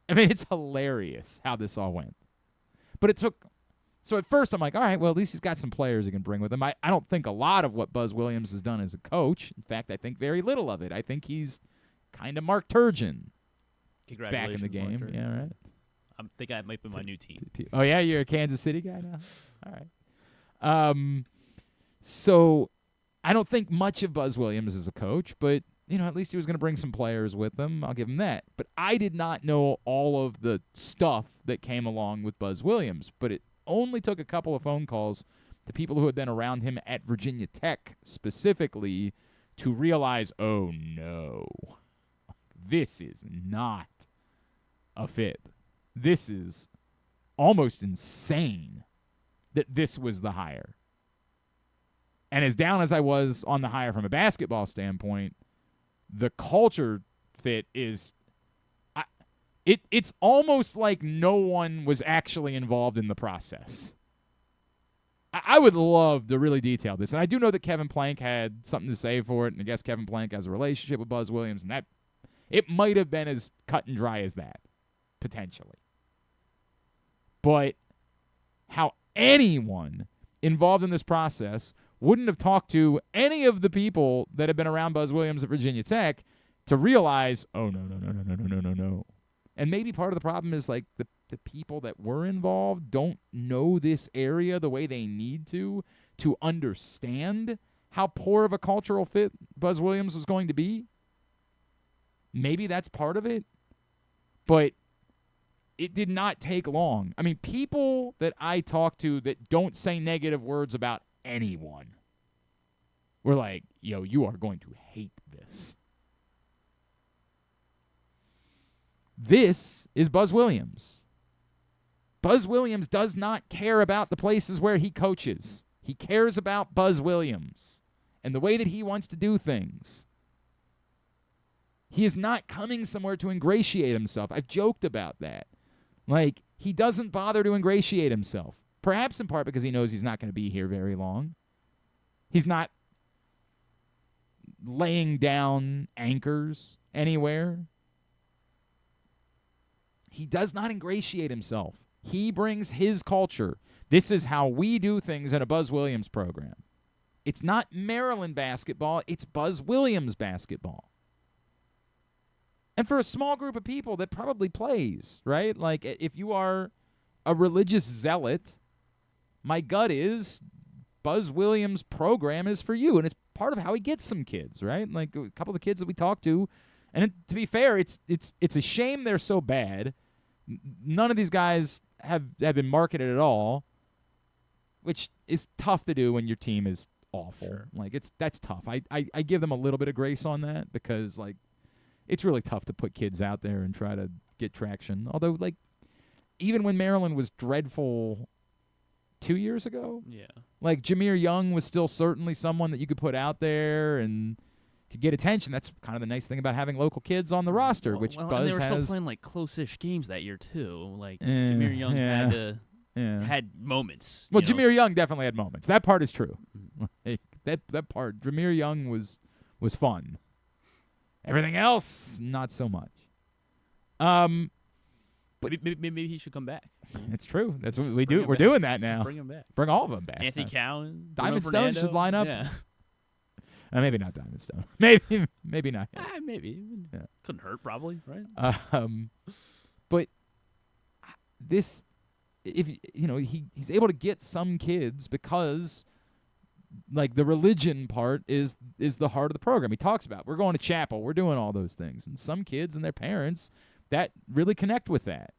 I mean, it's hilarious how this all went. But it took – so at first I'm like, all right, well, at least he's got some players he can bring with him. I don't think a lot of what Buzz Williams has done as a coach. In fact, I think very little of it. I think he's kind of Mark Turgeon back in the game. Yeah, right. I think that might be my new team. Oh, yeah? You're a Kansas City guy now? All right. So I don't think much of Buzz Williams as a coach, but, at least he was going to bring some players with him. I'll give him that. But I did not know all of the stuff that came along with Buzz Williams, but it only took a couple of phone calls to people who had been around him at Virginia Tech specifically to realize, oh, no, this is not a fit. This is almost insane that this was the hire. And as down as I was on the hire from a basketball standpoint, the culture fit is it's almost like no one was actually involved in the process. I would love to really detail this. And I do know that Kevin Plank had something to say for it, and I guess Kevin Plank has a relationship with Buzz Williams, and that it might have been as cut and dry as that, potentially. But how anyone involved in this process wouldn't have talked to any of the people that have been around Buzz Williams at Virginia Tech to realize, oh, no. And maybe part of the problem is like the people that were involved don't know this area the way they need to understand how poor of a cultural fit Buzz Williams was going to be. Maybe that's part of it. But it did not take long. I mean, people that I talk to that don't say negative words about anyone were like, yo, you are going to hate this. This is Buzz Williams. Buzz Williams does not care about the places where he coaches. He cares about Buzz Williams and the way that he wants to do things. He is not coming somewhere to ingratiate himself. I've joked about that. Like, he doesn't bother to ingratiate himself, perhaps in part because he knows he's not going to be here very long. He's not laying down anchors anywhere. He does not ingratiate himself. He brings his culture. This is how we do things in a Buzz Williams program. It's not Maryland basketball. It's Buzz Williams basketball. And for a small group of people that probably plays, right? Like, if you are a religious zealot, my gut is Buzz Williams' program is for you. And it's part of how he gets some kids, right? Like, a couple of the kids that we talked to. And to be fair, it's a shame they're so bad. None of these guys have been marketed at all, which is tough to do when your team is awful. Sure. Like, that's tough. I give them a little bit of grace on that because, like, it's really tough to put kids out there and try to get traction. Although, like, even when Maryland was dreadful 2 years ago, yeah, like, Jameer Young was still certainly someone that you could put out there and could get attention. That's kind of the nice thing about having local kids on the roster, which Buzz and they were has. still playing, like, close-ish games that year, too. Like, Jameer Young had moments. Well, Jameer Young definitely had moments. That part is true. Like, that part, Jameer Young was fun. Everything else, not so much. But maybe he should come back. It's true. That's what we do. We're doing that now. Just bring him back. Bring all of them back. Anthony Cowan, Diamond Bruno Stone Fernando. should line up. Yeah. Maybe not Diamond Stone. Maybe not. Maybe. Yeah. Couldn't hurt, probably, right? But this, if he's able to get some kids because like the religion part is the heart of the program. He talks about we're going to chapel, we're doing all those things, and some kids and their parents that really connect with that.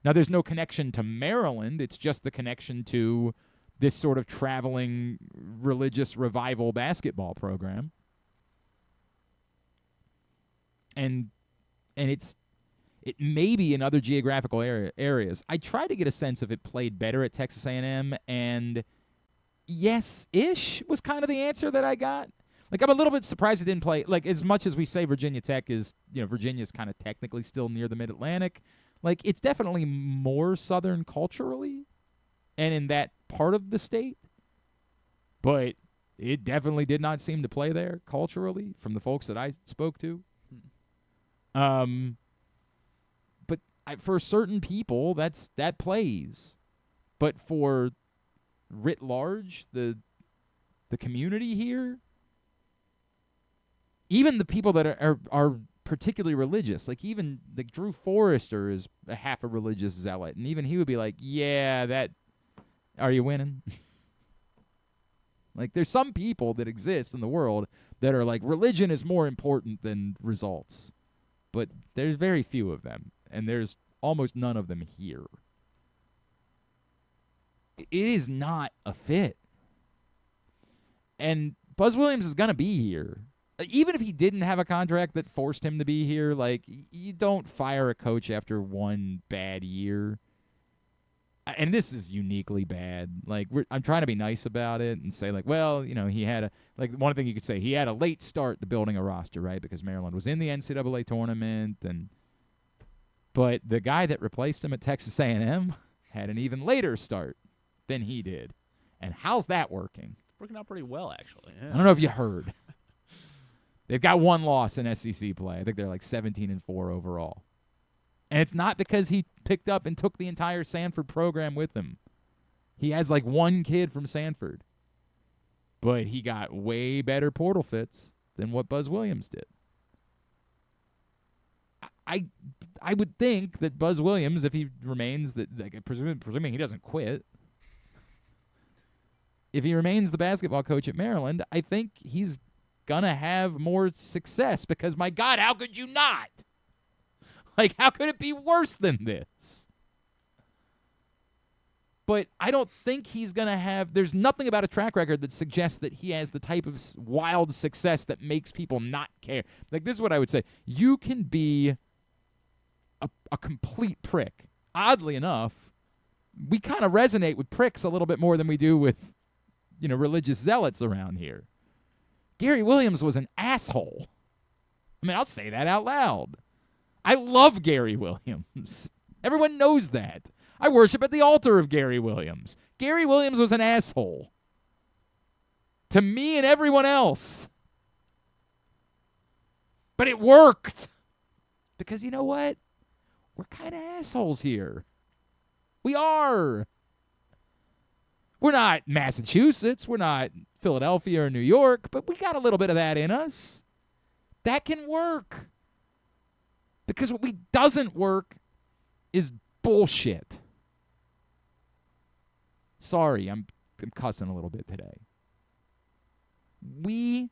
Now, there's no connection to Maryland. It's just the connection to this sort of traveling religious revival basketball program. And it may be in other geographical areas. I tried to get a sense if it played better at Texas A&M, and yes-ish was kind of the answer that I got. Like, I'm a little bit surprised it didn't play. Like, as much as we say Virginia Tech is, Virginia's kind of technically still near the Mid-Atlantic, like, it's definitely more Southern culturally and in that part of the state. But it definitely did not seem to play there culturally from the folks that I spoke to. But for certain people, that plays. But for writ large, the community here, even the people that are particularly religious, like even like Drew Forrester is a half a religious zealot, and even he would be like, yeah, are you winning? Like, there's some people that exist in the world that are like, religion is more important than results. But there's very few of them, and there's almost none of them here. It is not a fit. And Buzz Williams is going to be here. Even if he didn't have a contract that forced him to be here, like, you don't fire a coach after one bad year. And this is uniquely bad. Like, I'm trying to be nice about it and say, like, well, he had one thing you could say, he had a late start to building a roster, right? Because Maryland was in the NCAA tournament, but the guy that replaced him at Texas A&M had an even later start than he did. And how's that working? It's working out pretty well, actually. Yeah. I don't know if you heard. They've got one loss in SEC play. I think they're like 17-4 overall. And it's not because he picked up and took the entire Sanford program with him. He has like one kid from Sanford. But he got way better portal fits than what Buzz Williams did. I would think that Buzz Williams, if he remains, presuming he doesn't quit, if he remains the basketball coach at Maryland, I think he's going to have more success because, my God, how could you not? Like, how could it be worse than this? But I don't think he's going to have – there's nothing about a track record that suggests that he has the type of wild success that makes people not care. Like, this is what I would say. You can be a complete prick. Oddly enough, we kind of resonate with pricks a little bit more than we do with, religious zealots around here. Gary Williams was an asshole. I mean, I'll say that out loud. I love Gary Williams. Everyone knows that. I worship at the altar of Gary Williams. Gary Williams was an asshole. To me and everyone else. But it worked. Because you know what? We're kind of assholes here. We are. We're not Massachusetts. We're not Philadelphia or New York. But we got a little bit of that in us. That can work. Because what doesn't work is bullshit. Sorry, I'm cussing a little bit today. We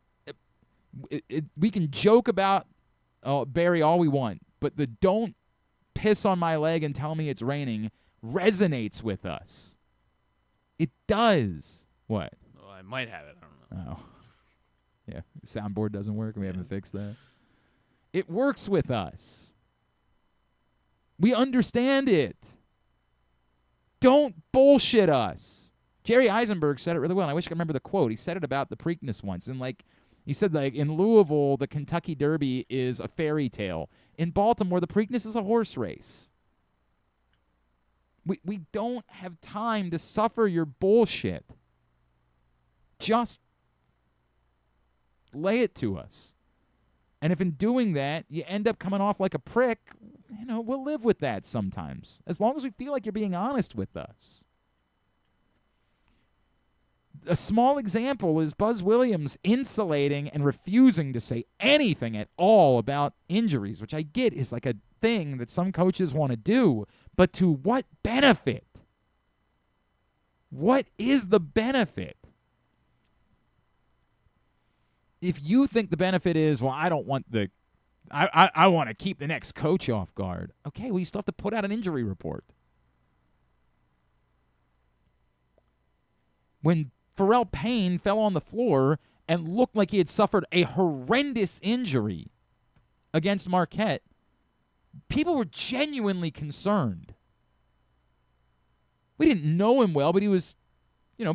can joke about Barry all we want, but the don't piss on my leg and tell me it's raining resonates with us. It does. What? Well, I might have it. I don't know. Oh. Yeah, soundboard doesn't work. We haven't fixed that. It works with us. We understand it. Don't bullshit us. Jerry Eisenberg said it really well, and I wish I could remember the quote. He said it about the Preakness once, and he said, in Louisville, the Kentucky Derby is a fairy tale. In Baltimore, the Preakness is a horse race. We don't have time to suffer your bullshit. Just lay it to us. And if in doing that, you end up coming off like a prick, we'll live with that sometimes, as long as we feel like you're being honest with us. A small example is Buzz Williams insulating and refusing to say anything at all about injuries, which I get is like a thing that some coaches want to do, but to what benefit? What is the benefit? if you think the benefit is, well, I don't want I want to keep the next coach off guard. Okay, well, you still have to put out an injury report. When Pharrell Payne fell on the floor and looked like he had suffered a horrendous injury against Marquette, people were genuinely concerned. We didn't know him well, but he was,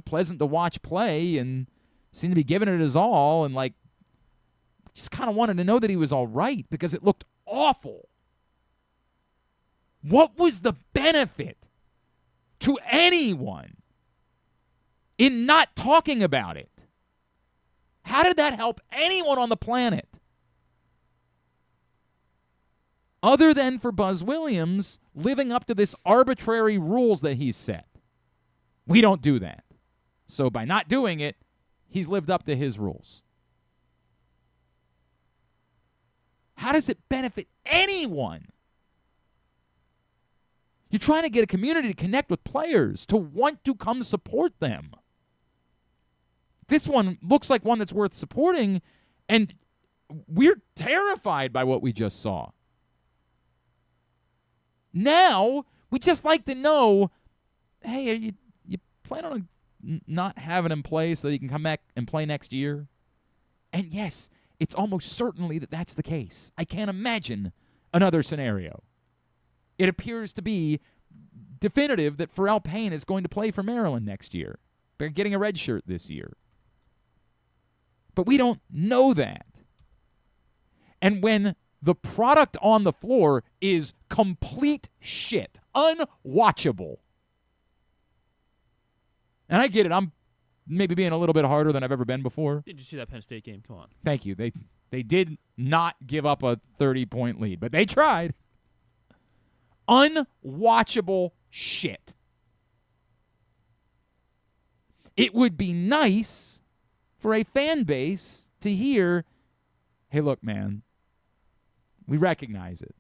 pleasant to watch play and seemed to be giving it his all, and just kind of wanted to know that he was all right because it looked awful. What was the benefit to anyone in not talking about it? How did that help anyone on the planet? Other than for Buzz Williams living up to this arbitrary rules that he's set. We don't do that. So by not doing it, he's lived up to his rules. How does it benefit anyone? You're trying to get a community to connect with players, to want to come support them. This one looks like one that's worth supporting, and we're terrified by what we just saw. Now, we just like to know, hey, you plan on not having him play so he can come back and play next year? And yes, it's almost certainly that that's the case. I can't imagine another scenario. It appears to be definitive that Pharrell Payne is going to play for Maryland next year. They're getting a red shirt this year. But we don't know that. And when the product on the floor is complete shit, unwatchable. And I get it. I'm maybe being a little bit harder than I've ever been before. Did you see that Penn State game? Come on. Thank you. They did not give up a 30-point lead, but they tried. Unwatchable shit. It would be nice for a fan base to hear, hey, look, man, we recognize it.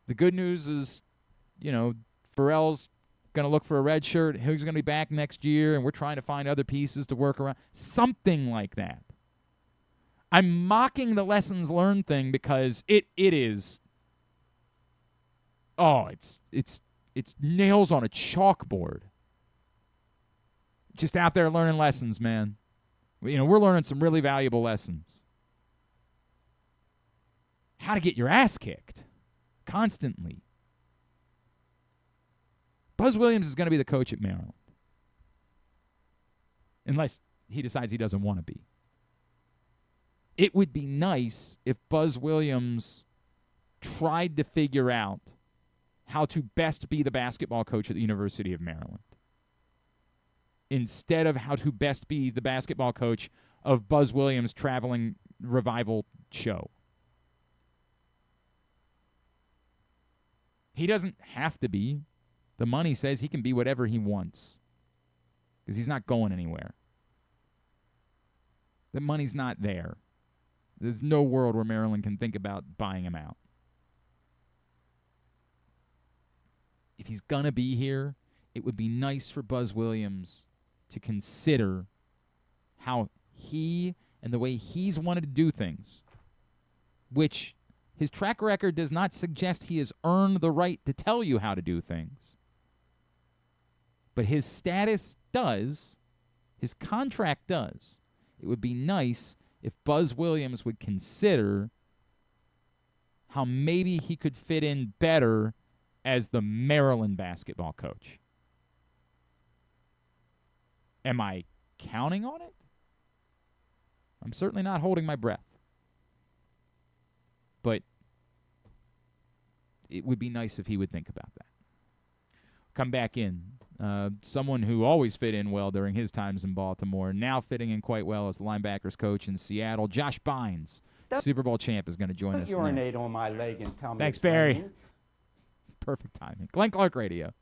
The good news is, Pharrell's going to look for a red shirt. He's going to be back next year, and we're trying to find other pieces to work around. Something like that. I'm mocking the lessons learned thing because it is. Oh, it's nails on a chalkboard. Just out there learning lessons, man. We're learning some really valuable lessons. How to get your ass kicked constantly. Buzz Williams is going to be the coach at Maryland. Unless he decides he doesn't want to be. It would be nice if Buzz Williams tried to figure out how to best be the basketball coach at the University of Maryland, instead of how to best be the basketball coach of Buzz Williams' traveling revival show. He doesn't have to be. The money says he can be whatever he wants because he's not going anywhere. The money's not there. There's no world where Maryland can think about buying him out. If he's going to be here, it would be nice for Buzz Williams to consider how he and the way he's wanted to do things, which his track record does not suggest he has earned the right to tell you how to do things. But his status does. His contract does. It would be nice if Buzz Williams would consider how maybe he could fit in better as the Maryland basketball coach. Am I counting on it? I'm certainly not holding my breath. But it would be nice if he would think about that. Come back in. Someone who always fit in well during his times in Baltimore, now fitting in quite well as the linebackers coach in Seattle, Josh Bynes, Super Bowl champ, is going to join us now. Urinate on my leg and tell me. Thanks, Barry. Perfect timing. Glenn Clark Radio.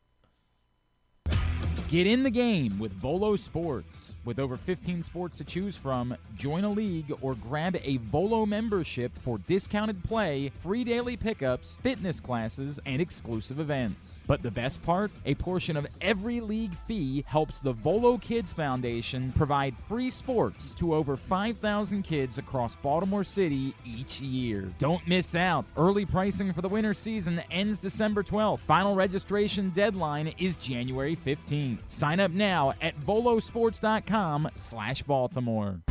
Get in the game with Volo Sports. With over 15 sports to choose from, join a league or grab a Volo membership for discounted play, free daily pickups, fitness classes, and exclusive events. But the best part? A portion of every league fee helps the Volo Kids Foundation provide free sports to over 5,000 kids across Baltimore City each year. Don't miss out. Early pricing for the winter season ends December 12th. Final registration deadline is January 15th. Sign up now at volosports.com/Baltimore.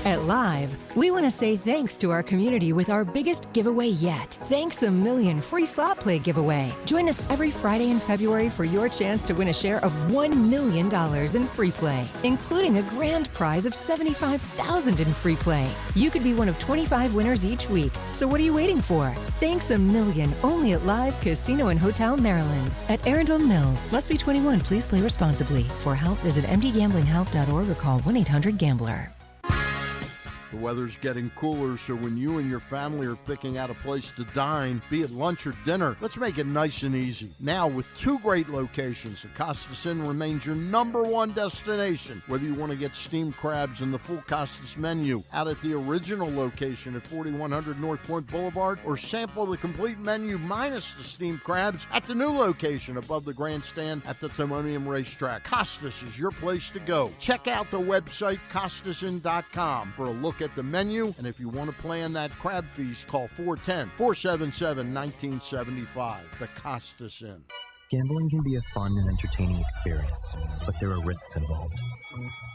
At Live, we want to say thanks to our community with our biggest giveaway yet. Thanks a Million free slot play giveaway. Join us every Friday in February for your chance to win a share of $1 million in free play, including a grand prize of $75,000 in free play. You could be one of 25 winners each week. So what are you waiting for? Thanks a Million, only at Live Casino and Hotel Maryland at Arundel Mills. Must be 21. Please play responsibly. For help, visit mdgamblinghelp.org or call 1-800-GAMBLER. The weather's getting cooler, so when you and your family are picking out a place to dine, be it lunch or dinner, let's make it nice and easy. Now, with 2 great locations, the Costas Inn remains your #1 destination. Whether you want to get steamed crabs and the full Costas menu out at the original location at 4100 North Point Boulevard, or sample the complete menu minus the steamed crabs at the new location above the grandstand at the Timonium Racetrack, Costas is your place to go. Check out the website CostasInn.com for a look at the menu, and if you want to plan that crab feast, call 410-477-1975. The Costas Inn. Gambling can be a fun and entertaining experience, but there are risks involved.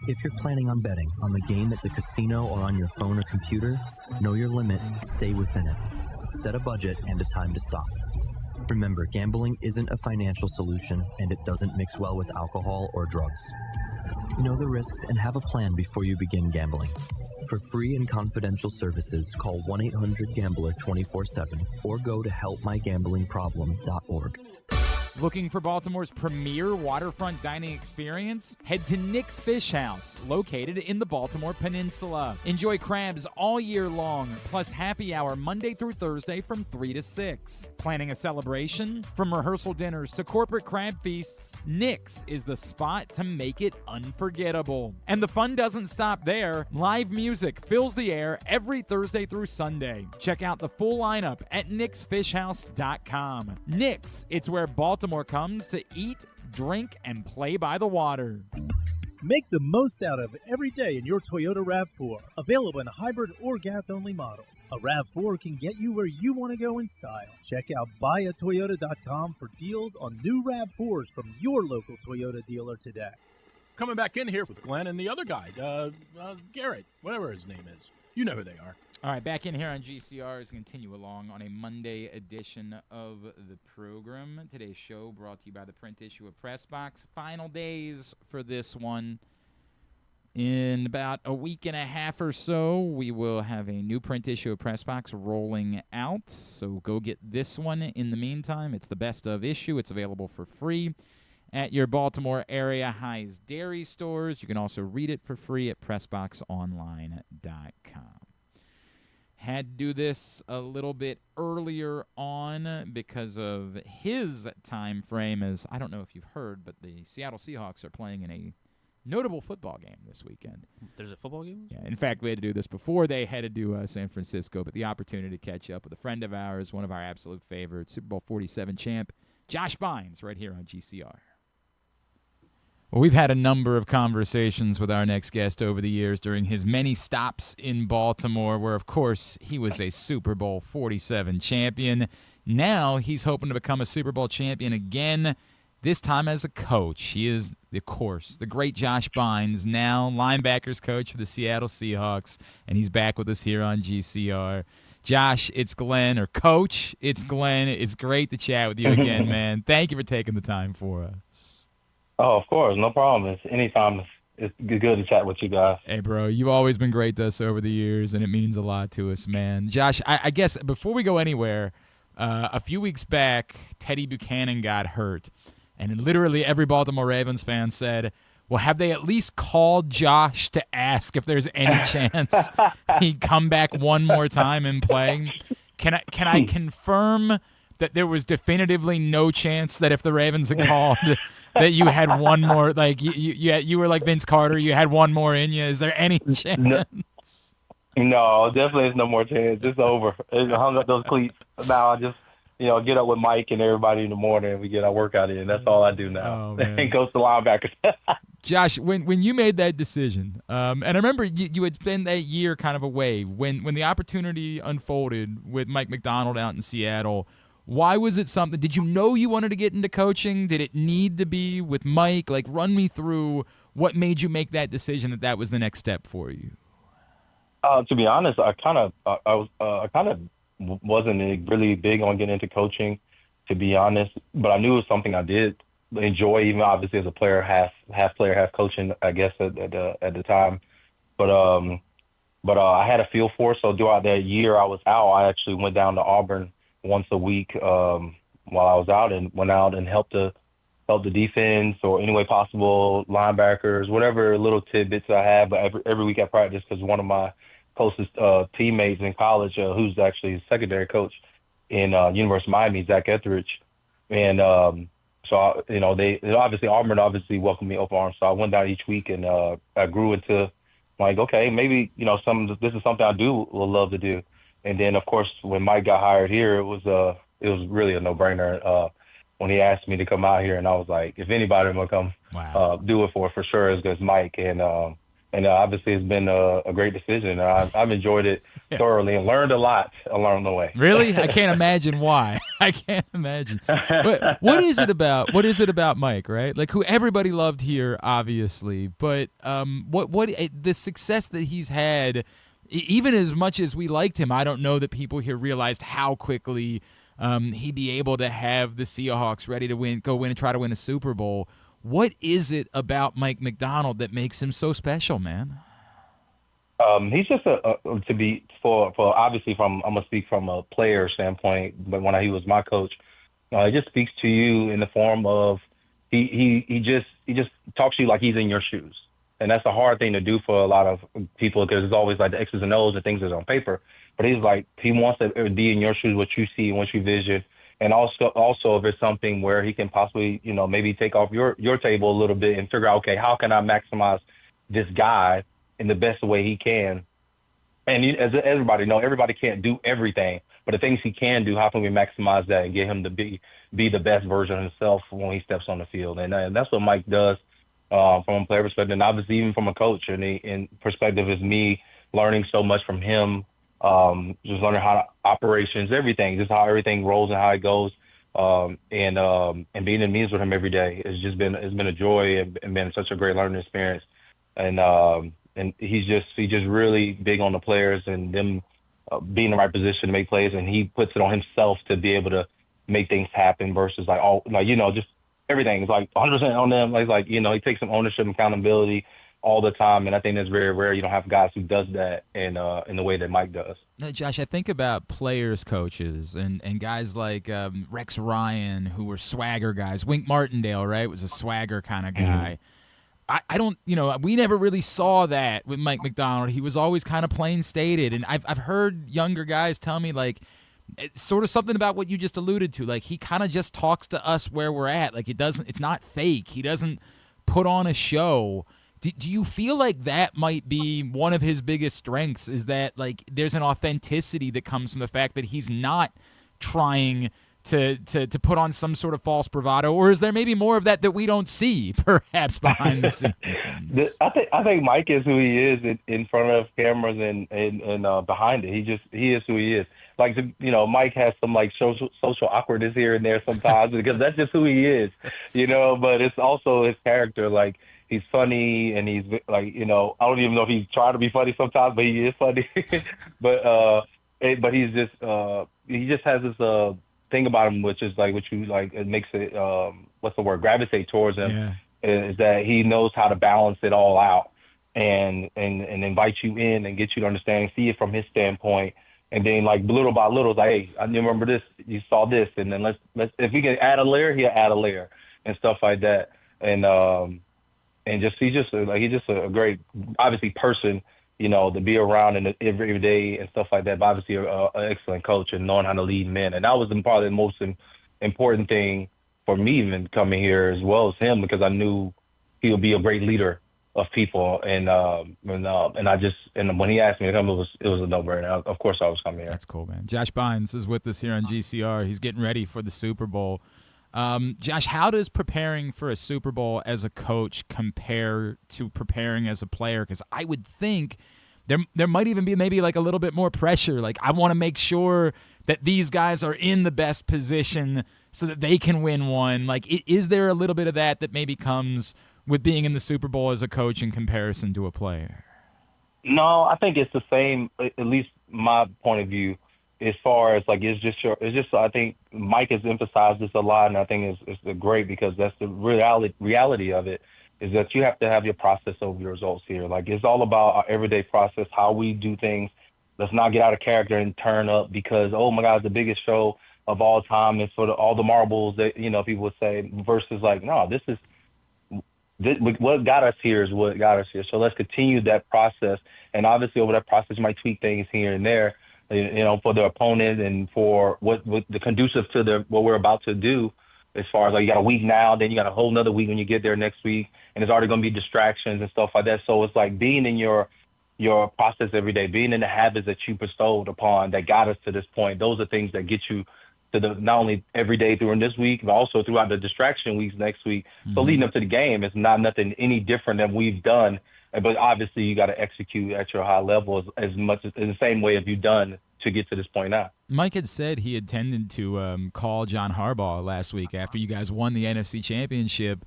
If you're planning on betting on the game at the casino or on your phone or computer, know your limit, stay within it. Set a budget and a time to stop. Remember, gambling isn't a financial solution, and it doesn't mix well with alcohol or drugs. Know the risks and have a plan before you begin gambling. For free and confidential services, call 1-800-GAMBLER 24/7 or go to helpmygamblingproblem.org. Looking for Baltimore's premier waterfront dining experience? Head to Nick's Fish House, located in the Baltimore Peninsula. Enjoy crabs all year long, plus happy hour Monday through Thursday from 3 to 6. Planning a celebration? From rehearsal dinners to corporate crab feasts, Nick's is the spot to make it unforgettable. And the fun doesn't stop there. Live music fills the air every Thursday through Sunday. Check out the full lineup at nicksfishhouse.com. Nick's, it's where Baltimore comes to eat, drink, and play by the water. Make the most out of every day in your Toyota RAV4. Available in hybrid or gas-only models. A RAV4 can get you where you want to go in style. Check out buyatoyota.com for deals on new RAV4s from your local Toyota dealer today. Coming back in here with Glenn and the other guy, Garrett, whatever his name is. You know who they are. All right, back in here on GCR as we continue along on a Monday edition of the program. Today's show brought to you by the print issue of Press Box. Final days for this one. In about a week and a half or so, we will have a new print issue of Press Box rolling out. So go get this one in the meantime. It's the best of issue. It's available for free at your Baltimore area High's Dairy stores. You can also read it for free at PressBoxOnline.com. Had to do this a little bit earlier on because of his time frame. As I don't know if you've heard, but the Seattle Seahawks are playing in a notable football game this weekend. There's a football game? Yeah. In fact, we had to do this before they headed to San Francisco, but the opportunity to catch up with a friend of ours, one of our absolute favorites, Super Bowl 47 champ, Josh Bynes, right here on GCR. Well, we've had a number of conversations with our next guest over the years during his many stops in Baltimore, where, of course, he was a Super Bowl 47 champion. Now he's hoping to become a Super Bowl champion again, this time as a coach. He is, of course, the great Josh Bynes, now linebackers coach for the Seattle Seahawks, and he's back with us here on GCR. Josh, it's Glenn, or Coach, it's Glenn. It's great to chat with you again, man. Thank you for taking the time for us. Oh, of course. No problem. Anytime it's good to chat with you guys. Hey, bro, you've always been great to us over the years, and it means a lot to us, man. Josh, I guess before we go anywhere, a few weeks back, Teddy Buchanan got hurt, and literally every Baltimore Ravens fan said, well, have they at least called Josh to ask if there's any chance he'd come back one more time and play? Can I confirm that there was definitively no chance that if the Ravens had called that you had one more, like you were like Vince Carter, you had one more in you? Is there any chance? No, definitely there's no more chance. It's over. I hung up those cleats. Now I just, get up with Mike and everybody in the morning and we get our workout in. That's all I do now. And coach the linebackers. Josh, when you made that decision, and I remember you had spent that year kind of away, when the opportunity unfolded with Mike Macdonald out in Seattle, why was it something? Did you know you wanted to get into coaching? Did it need to be with Mike? Like, run me through what made you make that decision that was the next step for you. To be honest, I kind of wasn't really big on getting into coaching, to be honest, but I knew it was something I did enjoy, even obviously as a player, half player, half coaching, I guess at the time. But I had a feel for it. So throughout that year I was out, I actually went down to Auburn once a week while I was out, and went out and helped the defense or any way possible, linebackers, whatever little tidbits I had. But every week I practiced, because one of my closest teammates in college, who's actually a secondary coach in University of Miami, Zach Etheridge, and so they obviously Auburn welcomed me open arms. So I went down each week, and I grew into like, okay, maybe this is something I would love to do. And then of course when Mike got hired here, it was really a no-brainer when he asked me to come out here, and I was like, if anybody will come do it for sure, it's Mike. And obviously it's been a great decision. I've enjoyed it thoroughly and learned a lot along the way. Really? I can't imagine why. I can't imagine. But what is it about Mike, right? Like, who everybody loved here, obviously, but what the success that he's had, even as much as we liked him, I don't know that people here realized how quickly he'd be able to have the Seahawks ready to go win and try to win a Super Bowl. What is it about Mike Macdonald that makes him so special, man? He's just obviously I'm gonna speak from a player standpoint, but when he was my coach, he just speaks to you in the form of he just talks to you like he's in your shoes, and that's a hard thing to do for a lot of people, because it's always like the X's and O's and things that's on paper. But he wants to be in your shoes, what you see, what you vision. And also if it's something where he can possibly, maybe take off your table a little bit and figure out, okay, how can I maximize this guy in the best way he can? And as everybody know, everybody can't do everything, but the things he can do, how can we maximize that and get him to be the best version of himself when he steps on the field? And that's what Mike does from a player perspective, and obviously even from a coach. And in perspective is me learning so much from him. Just learning how to operations, everything, just how everything rolls and how it goes, and being in meetings with him every day. It's been a joy and been such a great learning experience. And he's just really big on the players and them being in the right position to make plays, and he puts it on himself to be able to make things happen versus just everything. It's like 100% on them. He takes some ownership and accountability all the time, and I think that's very rare. You don't have guys who does that in the way that Mike does. Now, Josh, I think about players, coaches, and guys like Rex Ryan, who were swagger guys. Wink Martindale, right, was a swagger kind of guy. Mm-hmm. I don't, we never really saw that with Mike Macdonald. He was always kind of plain stated, and I've heard younger guys tell me, like, it's sort of something about what you just alluded to. Like, he kind of just talks to us where we're at. Like, it's not fake. He doesn't put on a show. Do you feel like that might be one of his biggest strengths, is that, like, there's an authenticity that comes from the fact that he's not trying to put on some sort of false bravado, or is there maybe more of that we don't see, perhaps, behind the scenes? I think Mike is who he is in front of cameras and behind it. He is who he is. Like, Mike has some like social awkwardness here and there sometimes because that's just who he is, but it's also his character. Like, he's funny, and he's like, I don't even know if he's trying to be funny sometimes, but he is funny. but he's just he just has this thing about him, which is like, it makes it gravitate towards him. Yeah. Is that he knows how to balance it all out and invite you in and get you to understand, see it from his standpoint. And then, like, little by little, like, hey, I remember this, you saw this, and then let's if we can add a layer, he'll add a layer and stuff like that. And he's just a great, obviously, person to be around in every day and stuff like that. But obviously, an excellent coach and knowing how to lead men. And that was probably the most important thing for me even coming here as well as him, because I knew he would be a great leader of people. And when he asked me to come, it was a no-brainer. Of course I was coming here. That's cool, man. Josh Bynes is with us here on GCR. He's getting ready for the Super Bowl. Josh, how does preparing for a Super Bowl as a coach compare to preparing as a player? Because I would think there might even be maybe like a little bit more pressure. Like, I want to make sure that these guys are in the best position so that they can win one. Like, is there a little bit of that maybe comes with being in the Super Bowl as a coach in comparison to a player? No, I think it's the same, at least my point of view, as far as like, I think Mike has emphasized this a lot, and I think it's great, because that's the reality of it, is that you have to have your process over your results here. Like, it's all about our everyday process, how we do things. Let's not get out of character and turn up because, oh my God, it's the biggest show of all time. It's sort of all the marbles that, people would say, versus like, no, what got us here is what got us here. So let's continue that process. And obviously over that process, you might tweak things here and there, for the opponent and for what the conducive to what we're about to do, as far as like, you got a week now, then you got a whole nother week when you get there next week, and there's already going to be distractions and stuff like that. So it's like being in your process every day, being in the habits that you bestowed upon that got us to this point. Those are things that get you to not only every day during this week, but also throughout the distraction weeks next week. Mm-hmm. So leading up to the game is not nothing any different than we've done. But obviously you got to execute at your high level as much as in the same way as you've done to get to this point now. Mike had said he intended to call John Harbaugh last week after you guys won the NFC Championship.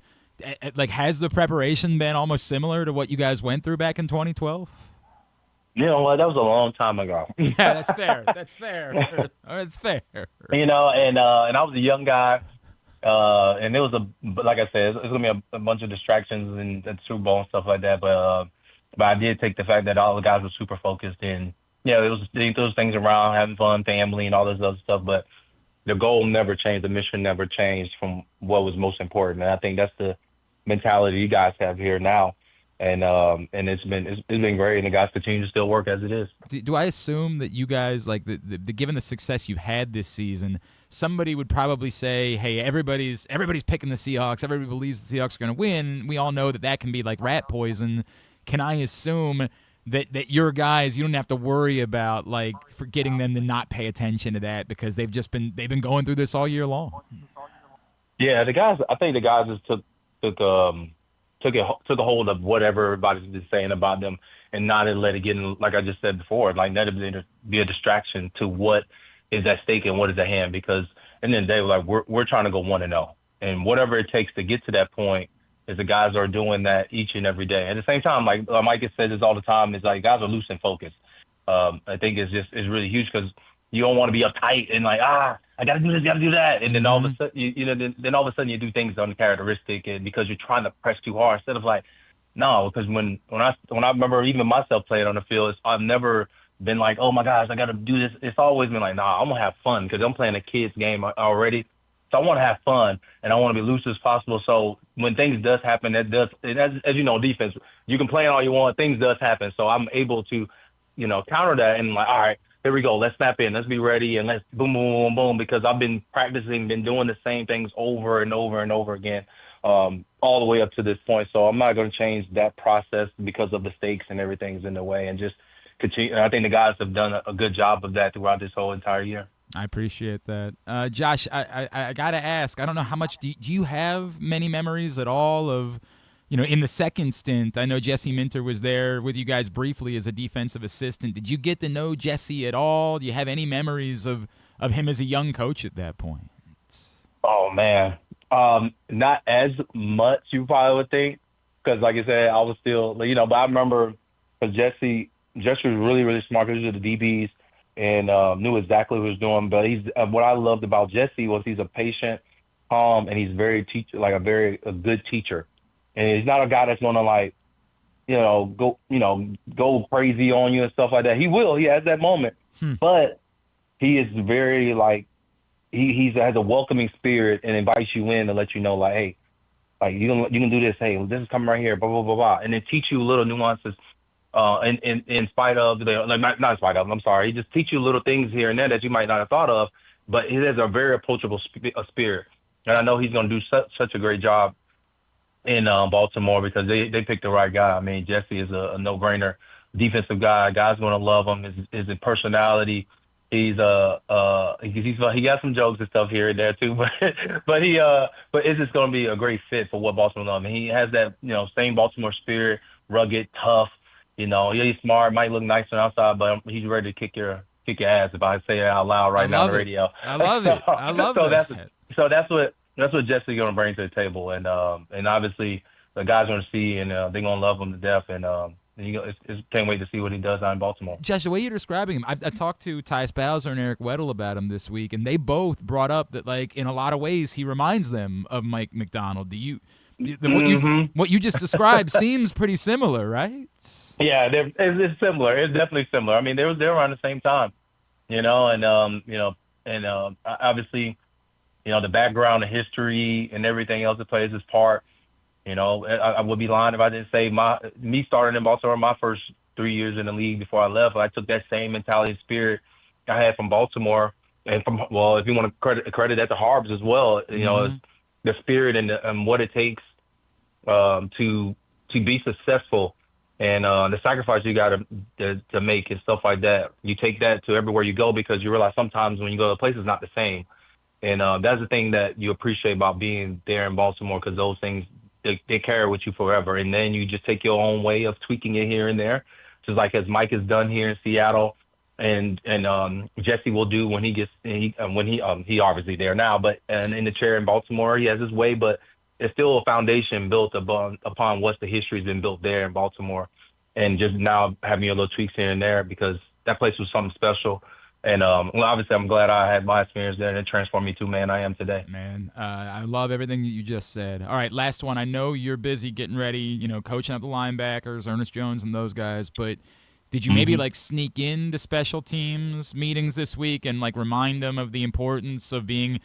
Like, has the preparation been almost similar to what you guys went through back in 2012? You know what? That was a long time ago. Yeah, that's fair. That's fair. It's fair. And I was a young guy, and it was like I said, it's gonna be a bunch of distractions and the Super Bowl and stuff like that. But I did take the fact that all the guys were super focused, and it was those things around having fun, family, and all this other stuff. But the goal never changed. The mission never changed from what was most important. And I think that's the mentality you guys have here now. And it's been great, and the guys continue to still work as it is. Do I assume that you guys, like, given the success you've had this season, somebody would probably say, hey, everybody's picking the Seahawks, everybody believes the Seahawks are going to win. We all know that can be like rat poison. Can I assume that your guys, you don't have to worry about, like, for getting them to not pay attention to that because they've been going through this all year long? Yeah, I think the guys just took a hold of whatever everybody's been saying about them, and not let it get in, like I just said before, like let it be a distraction to what is at stake and what is at hand. Because at the end of the day, like we're trying to go 1-0, and whatever it takes to get to that point, is the guys are doing that each and every day. At the same time, like Mike has said this all the time, is like guys are loose and focused. I think it's really huge, because you don't want to be uptight and like, I got to do this, got to do that. And then all of a sudden, then all of a sudden you do things uncharacteristic, and because you're trying to press too hard instead of like, no, because when I remember even myself playing on the field, I've never been like, oh my gosh, I got to do this. It's always been like, nah, I'm going to have fun, because I'm playing a kid's game already. So I want to have fun, and I want to be loose as possible. So when things does happen, as you know, defense, you can play all you want, things does happen. So I'm able to, counter that and like, all right, here we go. Let's snap in. Let's be ready, and let's boom, boom, boom, boom. Because I've been practicing, been doing the same things over and over and over again, all the way up to this point. So I'm not going to change that process because of the stakes and everything's in the way, and just continue. And I think the guys have done a good job of that throughout this whole entire year. I appreciate that. Josh, I got to ask, I don't know how much, do you have many memories at all of, in the second stint? I know Jesse Minter was there with you guys briefly as a defensive assistant. Did you get to know Jesse at all? Do you have any memories of him as a young coach at that point? Oh, man. Not as much, you probably would think, because like I said, I was still, but I remember because Jesse was really, really smart, because he was the DBs and knew exactly what he was doing. But what I loved about Jesse was he's a patient, calm, and he's a good teacher. And he's not a guy that's gonna like, go crazy on you and stuff like that. He will. He has that moment, but he is very like he has a welcoming spirit and invites you in to let you know like, hey, like you can do this. Hey, this is coming right here. Blah blah blah blah, and then teach you little nuances in spite of not in spite of. I'm sorry. He just teach you little things here and there that you might not have thought of, but he has a very approachable spirit, and I know he's going to do such a great job in Baltimore because they picked the right guy. I mean, Jesse is a no-brainer defensive guy. Guys going to love him. His personality. He got some jokes and stuff here and there too, but it's just going to be a great fit for what Baltimore loves. And he has that same Baltimore spirit, rugged, tough. He's smart, might look nice on the outside, but he's ready to kick your ass if I say it out loud right now on the radio. I love it. I love it. So that's what Jesse's going to bring to the table, and obviously the guys are going to see, and they're going to love him to death, and can't wait to see what he does out in Baltimore. Josh, the way you're describing him, I talked to Tyus Bowser and Eric Weddle about him this week, and they both brought up that, like, in a lot of ways, he reminds them of Mike Macdonald. What you just described seems pretty similar, right? Yeah, it's similar. It's definitely similar. I mean, they were around the same time, and obviously, the background, the history, and everything else that plays its part. I would be lying if I didn't say me starting in Baltimore my first 3 years in the league before I left. I took that same mentality and spirit I had from Baltimore, and if you want to credit that to Harbs as well, the spirit and what it takes to be successful, and the sacrifice you got to make and stuff like that. You take that to everywhere you go because you realize sometimes when you go to a place it's not the same, and that's the thing that you appreciate about being there in Baltimore, because those things they carry with you forever, and then you just take your own way of tweaking it here and there, just like as Mike has done here in Seattle, and Jesse will do when he obviously there now, but and in the chair in Baltimore he has his way, but it's still a foundation built upon what the history's been built there in Baltimore, and just now having a little tweaks here and there because that place was something special. And obviously, I'm glad I had my experience there, and it transformed me to man I am today. Man, I love everything that you just said. All right, last one. I know you're busy getting ready, coaching up the linebackers, Ernest Jones and those guys, but did you maybe sneak into special teams meetings this week and remind them of the importance of being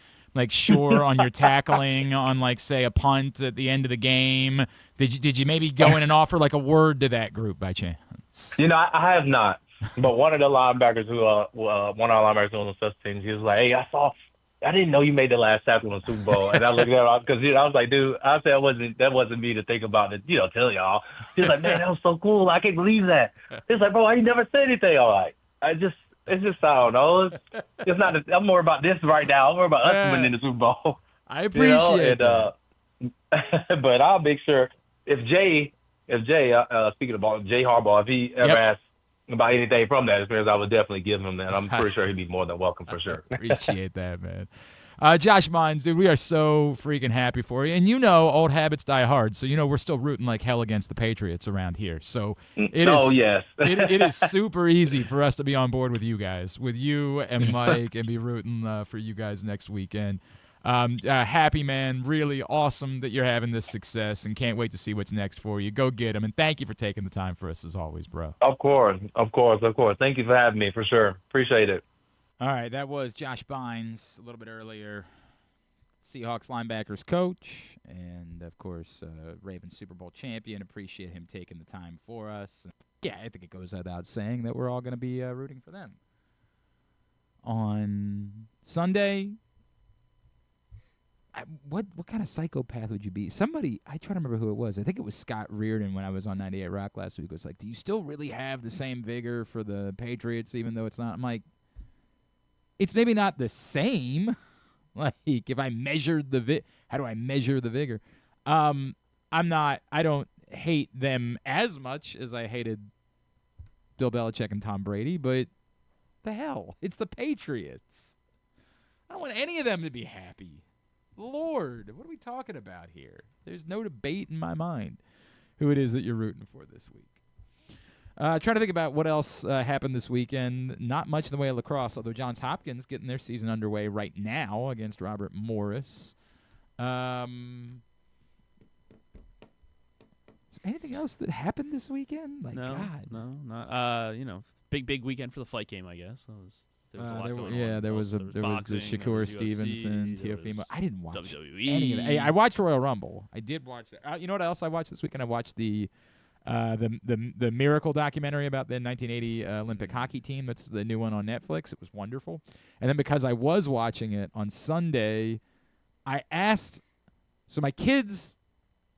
sure on your tackling on say a punt at the end of the game? Did you maybe go in and offer a word to that group by chance? I have not. But one of the linebackers one of our linebackers on the special teams, he was like, "Hey, I didn't know you made the last tackle in the Super Bowl." And I looked at him because I was like, "Dude," I said, that wasn't me to think about it, tell y'all. He was like, "Man, that was so cool. I can't believe that." He's like, "Bro, I never said anything." All right, it's just I don't know. It's not. I'm more about this right now. I'm more about us winning the Super Bowl. I appreciate it. But I'll make sure if Jay, speaking about Jay Harbaugh, if he ever asks about anything from that experience, I would definitely give him that. I'm pretty sure he'd be more than welcome for sure. Appreciate that, man. Josh Bynes, dude, we are so freaking happy for you. And old habits die hard. So, we're still rooting like hell against the Patriots around here. So yes. it is super easy for us to be on board with you guys, with you and Mike, and be rooting for you guys next weekend. Happy, man. Really awesome that you're having this success, and can't wait to see what's next for you. Go get them, and thank you for taking the time for us as always, bro. Of course. Thank you for having me, for sure. Appreciate it. All right, that was Josh Bynes a little bit earlier, Seahawks linebackers coach, and of course, Ravens Super Bowl champion. Appreciate him taking the time for us. Yeah, I think it goes without saying that we're all going to be rooting for them on Sunday. What kind of psychopath would you be? Somebody, I try to remember who it was. I think it was Scott Reardon when I was on 98 Rock last week. It was like, do you still really have the same vigor for the Patriots, even though it's not? I'm like, it's maybe not the same. Like, if I measured how do I measure the vigor? I don't hate them as much as I hated Bill Belichick and Tom Brady, but the hell, it's the Patriots. I don't want any of them to be happy. Lord, what are we talking about here? There's no debate in my mind who it is that you're rooting for this week. Trying to think about what else happened this weekend. Not much in the way of lacrosse, although Johns Hopkins getting their season underway right now against Robert Morris. Is there anything else that happened this weekend? No, not. Big weekend for the flight game, I guess. There was a lot going on. There was the Shakur Stevenson, Teofimo. I didn't watch WWE. any of it. Hey, I watched Royal Rumble. I did watch that. You know what else I watched this weekend? I watched the The Miracle documentary about the 1980 Olympic hockey team. That's the new one on Netflix. It was wonderful. And then because I was watching it on Sunday, I asked. So my kids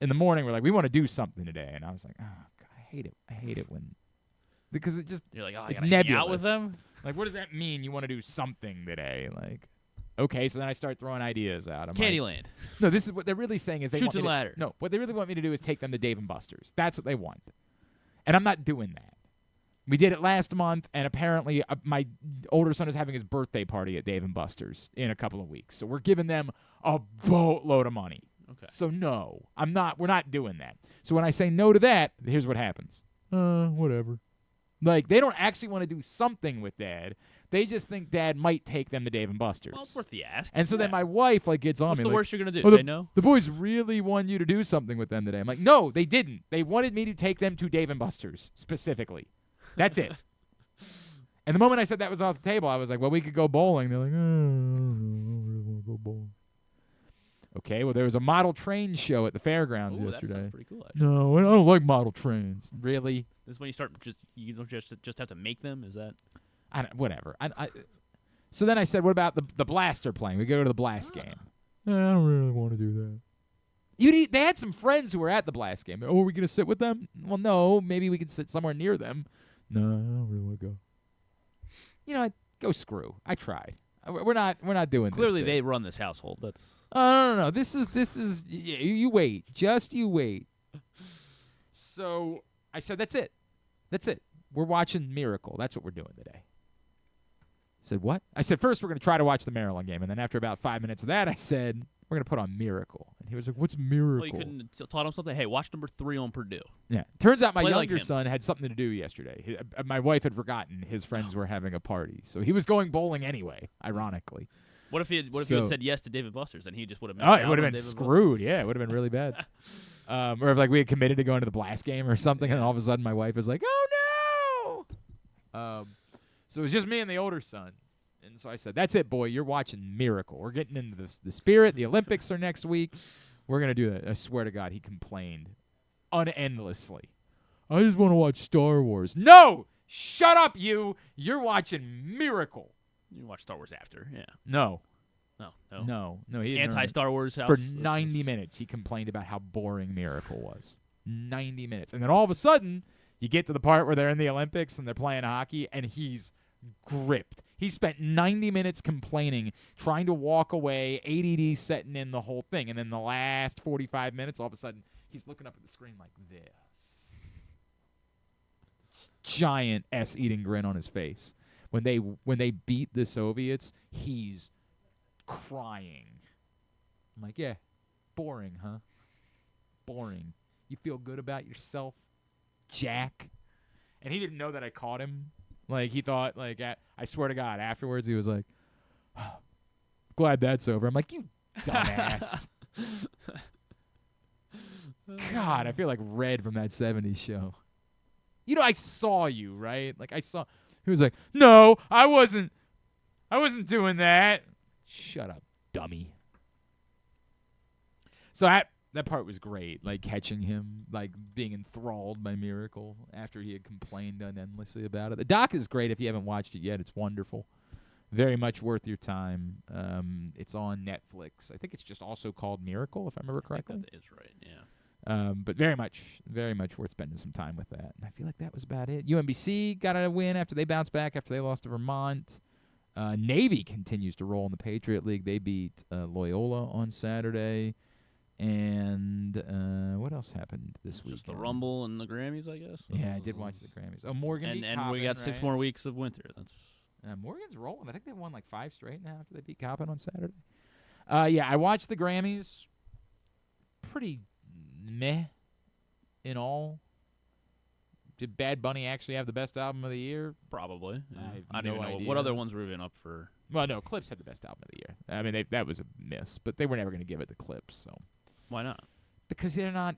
in the morning were like, "We want to do something today," and I was like, "Oh God, I hate it. I hate it when because it just you're like, oh, it's I gotta nebulous. hang out with them. Like, what does that mean? You want to do something today? Like, okay, so then I start throwing ideas out. I'm Candyland. Like, no, this is what they're really saying is they Shoots want me and ladder. No, what they really want me to do is take them to Dave & Buster's. That's what they want, and I'm not doing that. We did it last month, and apparently my older son is having his birthday party at Dave & Buster's in a couple of weeks. So we're giving them a boatload of money. Okay. So no, I'm not. We're not doing that. So when I say no to that, here's what happens. Whatever. Like, they don't actually want to do something with Dad. They just think Dad might take them to Dave & Buster's. Well, it's worth the ask. And so then my wife gets on What's me. the like, worst you're going to do? "Oh, Say no? The boys really want you to do something with them today." I'm like, no, they didn't. They wanted me to take them to Dave & Buster's specifically. That's it. And the moment I said that was off the table, I was like, well, we could go bowling. They're like, I don't really want to go bowling. Okay, well, there was a model train show at the fairgrounds yesterday. That sounds pretty cool, actually. No, I don't like model trains. Really? This is when you start you don't just have to make them? Is that? Whatever. So then I said, what about the blaster playing? We go to the blast game. I don't really want to do that. They had some friends who were at the blast game. Oh, are we going to sit with them? Well, no. Maybe we can sit somewhere near them. No, I don't really want to go. You know, go screw. I tried. We're not doing this. Clearly, they run this household. That's. No. This is. You wait. Just you wait. So I said, that's it. That's it. We're watching Miracle. That's what we're doing today. I said, what? I said, first we're going to try to watch the Maryland game, and then after about 5 minutes of that, I said, we're going to put on Miracle. And he was like, what's Miracle? Well, you couldn't have taught him something. Hey, watch number 3 on Purdue. Yeah. Turns out my Play younger like him. son had something to do yesterday. My wife had forgotten his friends were having a party, so he was going bowling anyway, ironically. What if he had said yes to David Buster's, and he just would have missed Oh, out it would have on been David screwed. Buster's? Yeah, it would have been really bad. Or if we had committed to going to the blast game or something, and all of a sudden my wife was like, oh, no! So it was just me and the older son. And so I said, that's it, boy. You're watching Miracle. We're getting into the spirit. The Olympics are next week. We're going to do that. I swear to God, he complained unendlessly. I just want to watch Star Wars. No! Shut up, you! You're watching Miracle. You can watch Star Wars after, yeah. No. No. He Anti-Star Wars house. For 90 minutes, he complained about how boring Miracle was. 90 minutes. And then all of a sudden, you get to the part where they're in the Olympics and they're playing hockey, and he's gripped. He spent 90 minutes complaining, trying to walk away, ADD setting in the whole thing. And then the last 45 minutes, all of a sudden, he's looking up at the screen like this. Giant S-eating grin on his face. When they beat the Soviets, he's crying. I'm like, yeah, boring, huh? Boring. You feel good about yourself, Jack? And he didn't know that I caught him. Like, he thought, like, I swear to God, afterwards he was like, oh, glad that's over. I'm like, you dumbass. God, I feel like Red from that 70s show. You know, I saw you, right? Like, he was like, no, I wasn't doing that. Shut up, dummy. So that part was great, like catching him, like being enthralled by Miracle after he had complained endlessly about it. The doc is great if you haven't watched it yet. It's wonderful. Very much worth your time. It's on Netflix. I think it's just also called Miracle, if I remember correctly. That is right, yeah. But very much worth spending some time with that. And I feel like that was about it. UMBC got a win after they bounced back after they lost to Vermont. Navy continues to roll in the Patriot League. They beat Loyola on Saturday. And what else happened this week? Just the Rumble and the Grammys, I guess. Yeah, I did watch the Grammys. Oh, Morgan beat and Coppin, we got 6 more weeks of winter. That's Morgan's rolling. I think they won like 5 straight now after they beat Coppin on Saturday. Yeah, I watched the Grammys. Pretty meh in all. Did Bad Bunny actually have the best album of the year? Probably. Yeah. I don't even know idea. what other ones were even up for. Well, no, Clips had the best album of the year. I mean, that was a miss, but they were never going to give it to Clips. So why not? Because they're not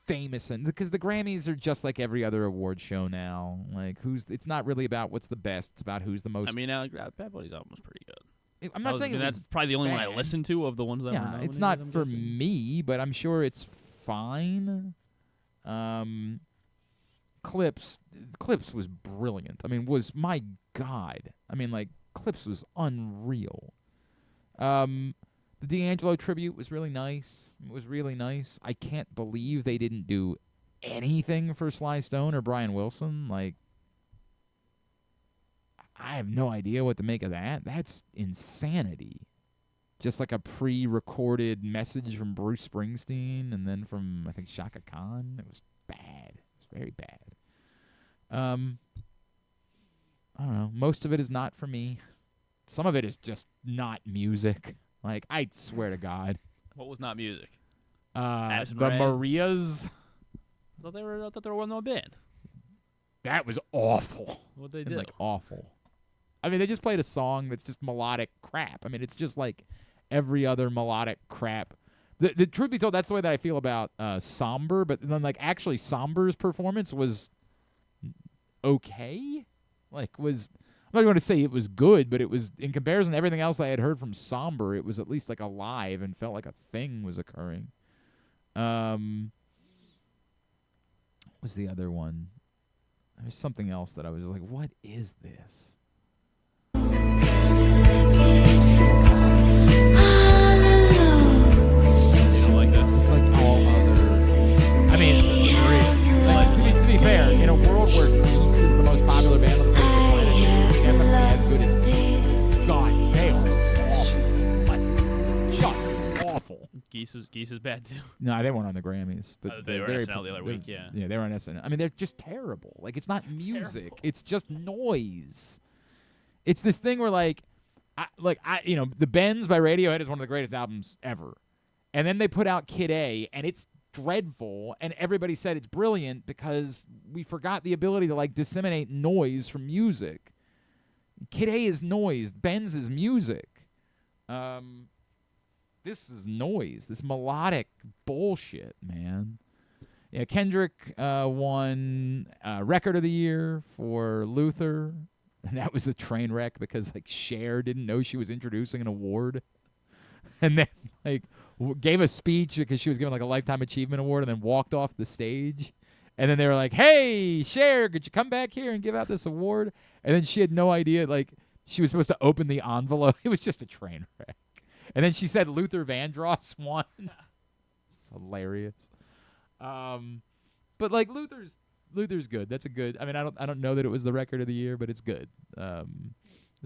famous, and because the Grammys are just like every other award show now. Like it's not really about what's the best; it's about who's the most. I mean, Bad Bunny's album was pretty good. I'm not saying that's probably the only one I listened to of the ones that were nominated. It's not for me, but I'm sure it's fine. Clips was brilliant. I mean, my God. I mean, like, Clips was unreal. The D'Angelo tribute was really nice. It was really nice. I can't believe they didn't do anything for Sly Stone or Brian Wilson. Like, I have no idea what to make of that. That's insanity. Just like a pre-recorded message from Bruce Springsteen and then from, I think, Shaka Khan. It was bad. It was very bad. I don't know. Most of it is not for me. Some of it is just not music. Like, I swear to God. What was not music? The Marias. I thought they were no band. That was awful. What'd they do? Like, awful. I mean, they just played a song that's just melodic crap. I mean, it's just like every other melodic crap. The truth be told, that's the way that I feel about Somber. But then, like, actually, Somber's performance was okay. Like, I'm not going to say it was good, but it was, in comparison to everything else I had heard from Somber, it was at least, like, alive and felt like a thing was occurring. What was the other one? There's something else that I was just like, what is this? It's like all other. I mean, to be fair, in a world where Geese is the most popular band on the face of the planet, it's definitely as good as Geese. God, they are awful. Like, just awful. Geese is bad too. No, they weren't on the Grammys, but they were on SNL the other week. Yeah, they were on SNL. I mean, they're just terrible. Like, it's not music; terrible. It's just noise. It's this thing where, like, the Bends by Radiohead is one of the greatest albums ever. And then they put out Kid A, and it's dreadful, and everybody said it's brilliant because we forgot the ability to, like, disseminate noise from music. Kid A is noise. Bends is music. This is noise. This melodic bullshit, man. Yeah, Kendrick won Record of the Year for Luther. And that was a train wreck because, like, Cher didn't know she was introducing an award. And then, like, gave a speech because she was given, like, a Lifetime Achievement Award and then walked off the stage. And then they were like, hey, Cher, could you come back here and give out this award? And then she had no idea, like, she was supposed to open the envelope. It was just a train wreck. And then she said Luther Vandross won. It's hilarious. But, like, Luther's good. That's a good. I mean, I don't know that it was the Record of the Year, but it's good.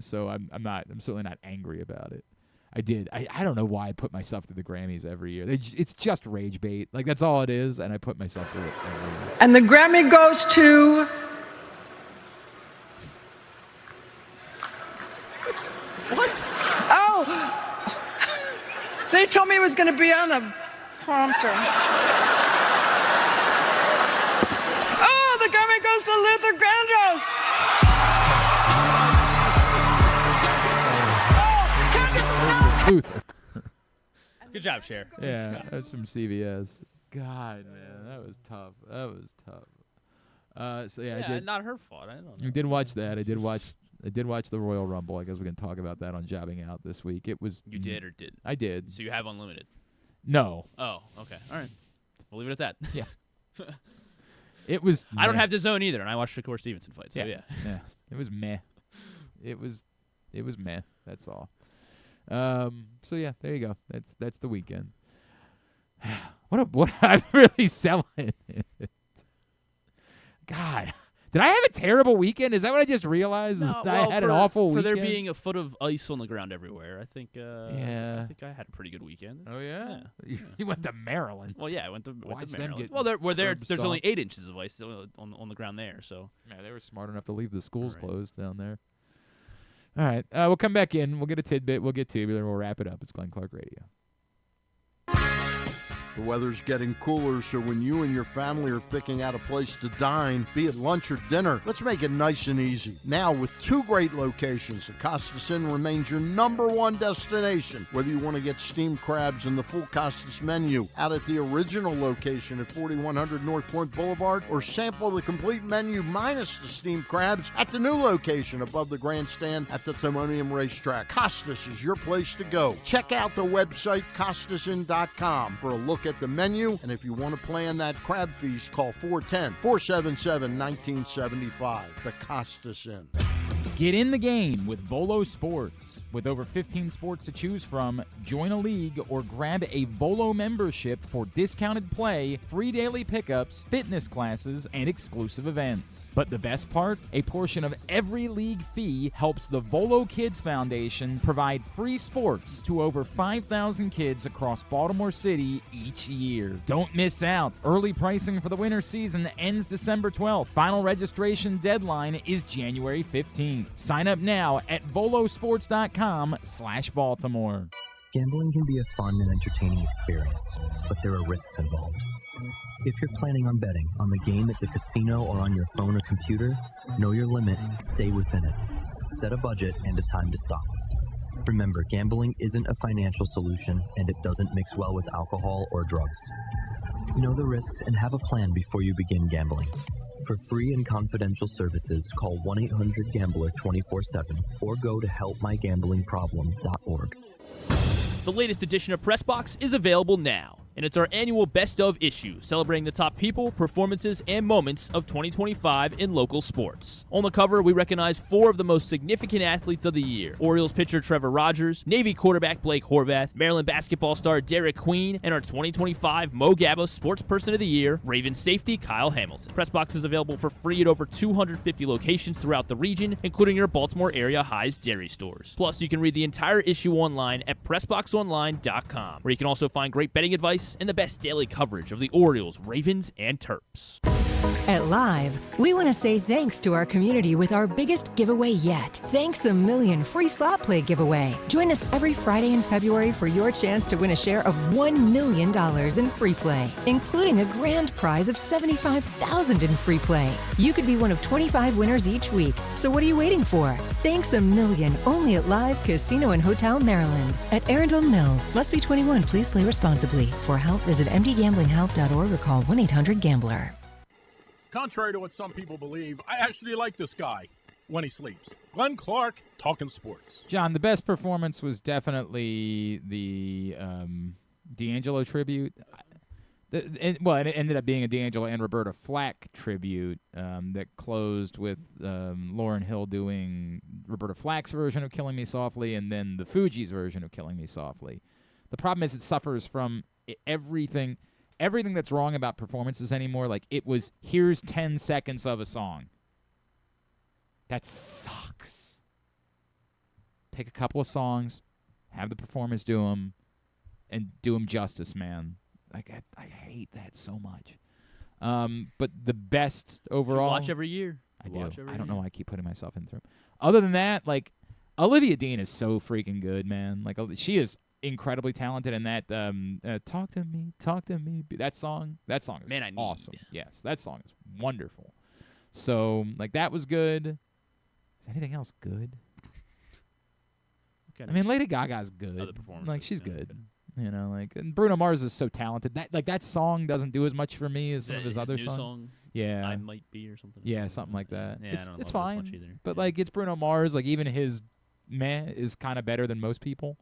So I'm certainly not angry about it. I don't know why I put myself through the Grammys every year. It's just rage bait. Like, that's all it is, and I put myself through it every year. And the Grammy goes to what? Oh, they told me it was going to be on the prompter. The Grammy goes to Luther Vandross. Luther. Good job, Cher. Yeah, that's from CBS. God, man, that was tough. So yeah, I did. Not her fault. I don't know. I did watch that. I did watch the Royal Rumble. I guess we can talk about that on Jobbing Out this week. It was. You did or didn't? I did. So you have unlimited? No. Oh, okay. All right. We'll leave it at that. Yeah. It was. I don't have the Zone either, and I watched the Core Stevenson fight. So yeah. It was meh. It was meh. That's all. So yeah, there you go. That's the weekend. What I'm really selling it. God, did I have a terrible weekend? Is that what I just realized? No, I had an awful weekend. For there being a foot of ice on the ground everywhere, I think. Yeah. I think I had a pretty good weekend. Oh yeah. You went to Maryland. Well, yeah, I went to Maryland. Well, there's only 8 inches of ice on the ground there, so. Yeah, they were smart enough to leave the schools closed down there. All right, we'll come back in. We'll get a tidbit. We'll get tubular. We'll wrap it up. It's Glenn Clark Radio. The weather's getting cooler, so when you and your family are picking out a place to dine, be it lunch or dinner, let's make it nice and easy. Now, with 2 great locations, the Costas Inn remains your #1 destination. Whether you want to get steamed crabs and the full Costas menu out at the original location at 4100 North Point Boulevard, or sample the complete menu minus the steamed crabs at the new location above the grandstand at the Timonium Racetrack, Costas is your place to go. Check out the website, CostasInn.com, for a look at the menu. And if you want to plan that crab feast, call 410-477-1975. The Costas Inn. Get in the game with Volo Sports. With over 15 sports to choose from, join a league or grab a Volo membership for discounted play, free daily pickups, fitness classes, and exclusive events. But the best part? A portion of every league fee helps the Volo Kids Foundation provide free sports to over 5,000 kids across Baltimore City each year. Don't miss out. Early pricing for the winter season ends December 12th. Final registration deadline is January 15th. Sign up now at volosports.com/Baltimore. Gambling can be a fun and entertaining experience, but there are risks involved. If you're planning on betting on the game at the casino or on your phone or computer, know your limit, stay within it. Set a budget and a time to stop. Remember, gambling isn't a financial solution, and it doesn't mix well with alcohol or drugs. Know the risks and have a plan before you begin gambling. For free and confidential services, call 1-800-GAMBLER 24/7 or go to helpmygamblingproblem.org. The latest edition of Pressbox is available now, and it's our annual Best of issue, celebrating the top people, performances, and moments of 2025 in local sports. On the cover, we recognize 4 of the most significant athletes of the year: Orioles pitcher Trevor Rogers, Navy quarterback Blake Horvath, Maryland basketball star Derek Queen, and our 2025 Mo Gabba Sports Person of the Year, Ravens safety Kyle Hamilton. Pressbox is available for free at over 250 locations throughout the region, including your Baltimore area High's dairy stores. Plus, you can read the entire issue online at PressBoxOnline.com, where you can also find great betting advice and the best daily coverage of the Orioles, Ravens, and Terps. At Live, we want to say thanks to our community with our biggest giveaway yet. Thanks a Million free slot play giveaway. Join us every Friday in February for your chance to win a share of $1 million in free play, including a grand prize of $75,000 in free play. You could be one of 25 winners each week. So what are you waiting for? Thanks a Million, only at Live Casino and Hotel Maryland at Arundel Mills. Must be 21. Please play responsibly. For help, visit mdgamblinghelp.org or call 1-800-GAMBLER. Contrary to what some people believe, I actually like this guy when he sleeps. Glenn Clark, talking sports. John, the best performance was definitely the D'Angelo tribute. It ended up being a D'Angelo and Roberta Flack tribute that closed with Lauryn Hill doing Roberta Flack's version of Killing Me Softly and then the Fugees' version of Killing Me Softly. The problem is it suffers from everything that's wrong about performances anymore. Like, it was, here's 10 seconds of a song. That sucks. Pick a couple of songs, have the performance do them, and do them justice, man. Like, I hate that so much. But the best overall... You watch every year. I do. I don't know why I keep putting myself in through. Other than that, like, Olivia Dean is so freaking good, man. Like, she is incredibly talented in that Talk to Me. That song is awesome. Yeah. Yes, that song is wonderful. So, like, that was good. Is anything else good? I mean, Lady Gaga's good. Like, she's good. You know, like, and Bruno Mars is so talented. That song doesn't do as much for me as some of his other songs. Song, yeah, I Might Be or something. Yeah, something like that. Yeah, it's fine. But like, it's Bruno Mars. Like, even his meh is kind of better than most people.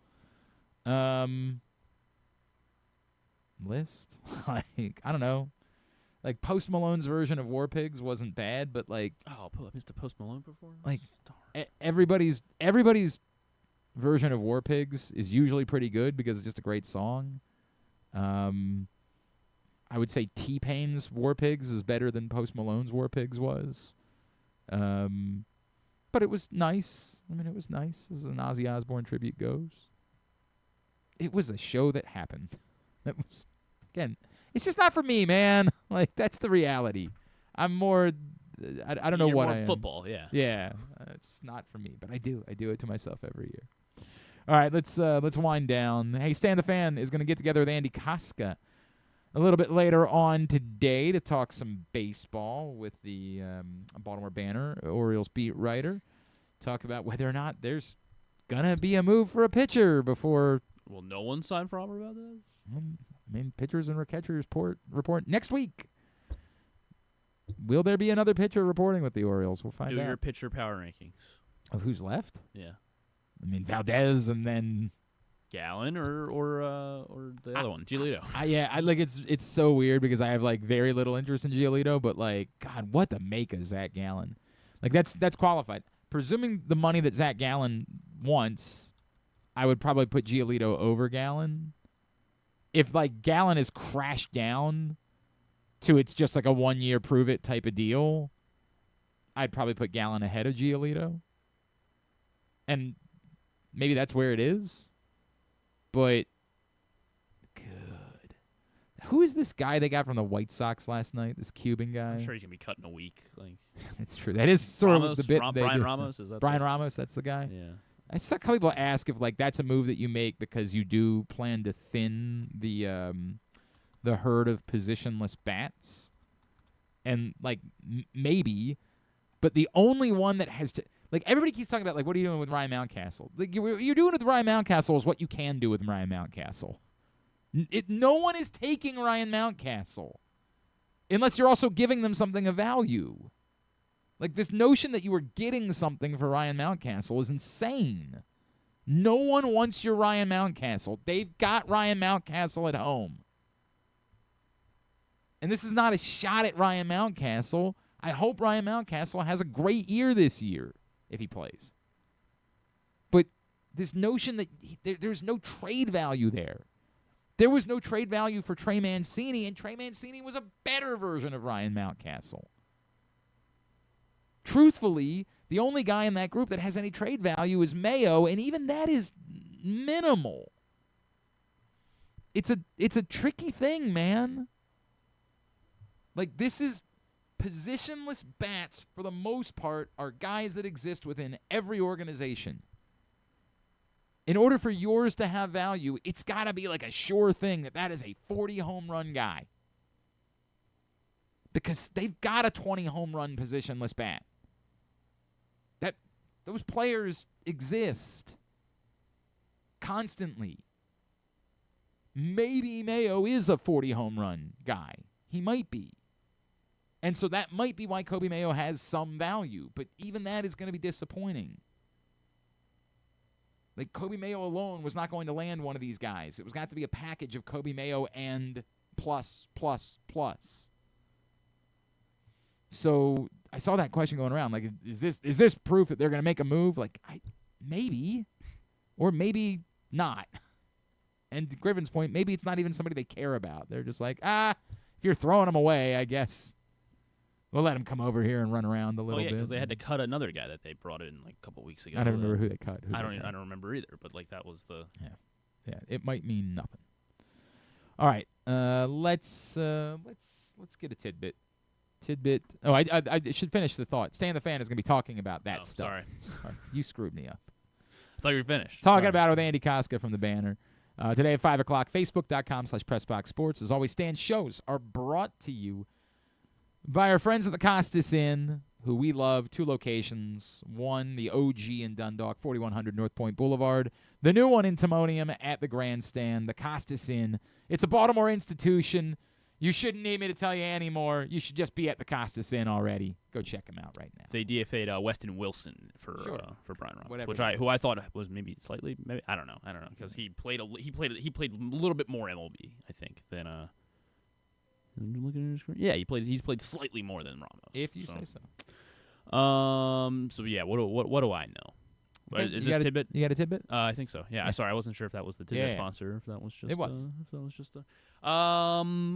List like, I don't know. Like, Post Malone's version of War Pigs wasn't bad, but like, I missed a Post Malone performance. Like, everybody's version of War Pigs is usually pretty good because it's just a great song. I would say T-Pain's War Pigs is better than Post Malone's War Pigs was. But it was nice. I mean, it was nice as an Ozzy Osbourne tribute goes. It was a show that happened. That was, again, it's just not for me, man. Like, that's the reality. I'm more, I don't know what I am. Football, yeah. Yeah, it's just not for me, but I do it to myself every year. All right, let's wind down. Hey, Stan the Fan is going to get together with Andy Koska a little bit later on today to talk some baseball with the Baltimore Banner, Orioles beat writer. Talk about whether or not there's going to be a move for a pitcher before... Will no one sign for Robert Valdez? I mean, pitchers and catchers report next week. Will there be another pitcher reporting with the Orioles? We'll find out. Do your pitcher power rankings. Of who's left? Yeah. I mean, Valdez and then Gallon or the other one, Giolito. I like it's so weird because I have like very little interest in Giolito, but like God, what the make of Zach Gallen? Like that's qualified. Presuming the money that Zach Gallen wants, I would probably put Giolito over Gallen. If like Gallen is crashed down to it's just like a 1 year prove it type of deal, I'd probably put Gallen ahead of Giolito. And maybe that's where it is. But good. Who is this guy they got from the White Sox last night? This Cuban guy. I'm sure he's gonna be cut in a week. Like it's true. That is sort Ramos, of the bit. Brian Ramos is that Brian Ramos? That's the guy. Yeah. I saw a couple people ask if like that's a move that you make because you do plan to thin the herd of positionless bats, and like maybe, but the only one that has to. Like, everybody keeps talking about, like, what are you doing with Ryan Mountcastle? Like, you're doing with Ryan Mountcastle is what you can do with Ryan Mountcastle. No one is taking Ryan Mountcastle unless you're also giving them something of value. Like, this notion that you were getting something for Ryan Mountcastle is insane. No one wants your Ryan Mountcastle. They've got Ryan Mountcastle at home. And this is not a shot at Ryan Mountcastle. I hope Ryan Mountcastle has a great year this year. If he plays. But this notion that there's no trade value there. There was no trade value for Trey Mancini, and Trey Mancini was a better version of Ryan Mountcastle. Truthfully, the only guy in that group that has any trade value is Mayo, and even that is minimal. It's a tricky thing, man. Like, this is... Positionless bats, for the most part, are guys that exist within every organization. In order for yours to have value, it's got to be like a sure thing that is a 40 home run guy. Because they've got a 20 home run positionless bat. Those players exist constantly. Maybe Mayo is a 40 home run guy. He might be. And so that might be why Kobe Mayo has some value, but even that is going to be disappointing. Like, Kobe Mayo alone was not going to land one of these guys. It was got to be a package of Kobe Mayo and plus. So I saw that question going around. Like, is this proof that they're going to make a move? Like, maybe, or maybe not. And to Griffin's point, maybe it's not even somebody they care about. They're just like, if you're throwing them away, I guess we'll let him come over here and run around a little bit. Because they had to cut another guy that they brought in like a couple weeks ago. I don't remember who they cut. I don't remember either. But like that was the yeah. It might mean nothing. All right, let's get a tidbit. Oh, I should finish the thought. Stan the Fan is going to be talking about that stuff. Sorry, you screwed me up. I thought you were finished. Talking about it with Andy Koska from the Banner. Today at 5 o'clock, Facebook.com/PressBoxSports. As always, Stan's shows are brought to you by our friends at the Costas Inn, who we love. 2 locations. One, the OG in Dundalk, 4100 North Point Boulevard. The new one in Timonium at the Grandstand, the Costas Inn. It's a Baltimore institution. You shouldn't need me to tell you anymore. You should just be at the Costas Inn already. Go check them out right now. They DFA'd Weston Wilson for Brian Roberts, who I thought was maybe I don't know because he played a little bit more MLB I think than I'm looking at his screen. Yeah, he's played slightly more than Ramos. If you say so. So yeah, what do I know? Okay, is this tidbit? You got a tidbit? I think so. Yeah. Sorry, I wasn't sure if that was the tidbit sponsor. If that was just. It was. If that was just a.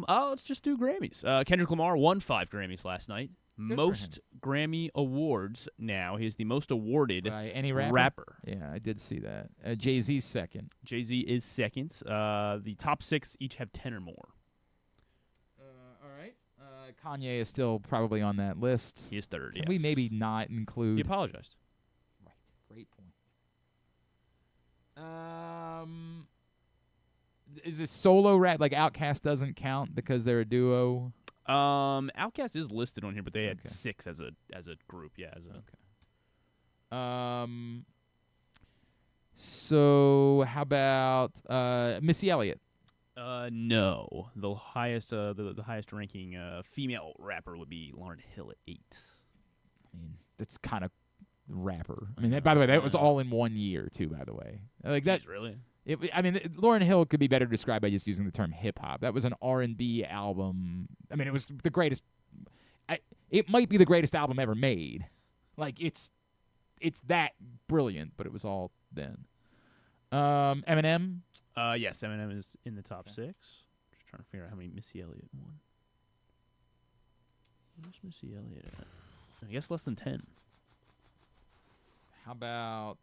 Let's just do Grammys. Kendrick Lamar won 5 Grammys last night. Good most Grammy awards now. He is the most awarded by any rapper. Yeah, I did see that. Jay-Z's second. Jay-Z is second. The top 6 each have 10 or more. All right. Kanye is still probably on that list. He is third. Can we maybe not include? He apologized. Right. Great point. Is this solo rap? Like Outkast doesn't count because they're a duo. Outkast is listed on here, but they had 6 as a group. Yeah. So how about Missy Elliott? No. The highest the highest ranking female rapper would be Lauryn Hill at 8. I mean, that's kind of rapper. I mean, by the way, that was all in 1 year too. By the way, like that. Really? Lauryn Hill could be better described by just using the term hip hop. That was an R&B album. I mean, it was the greatest. It might be the greatest album ever made. Like it's that brilliant, but it was all then. Eminem. Yes, Eminem is in the top 6. Just trying to figure out how many Missy Elliott won. Where's Missy Elliott at? I guess less than 10. How about?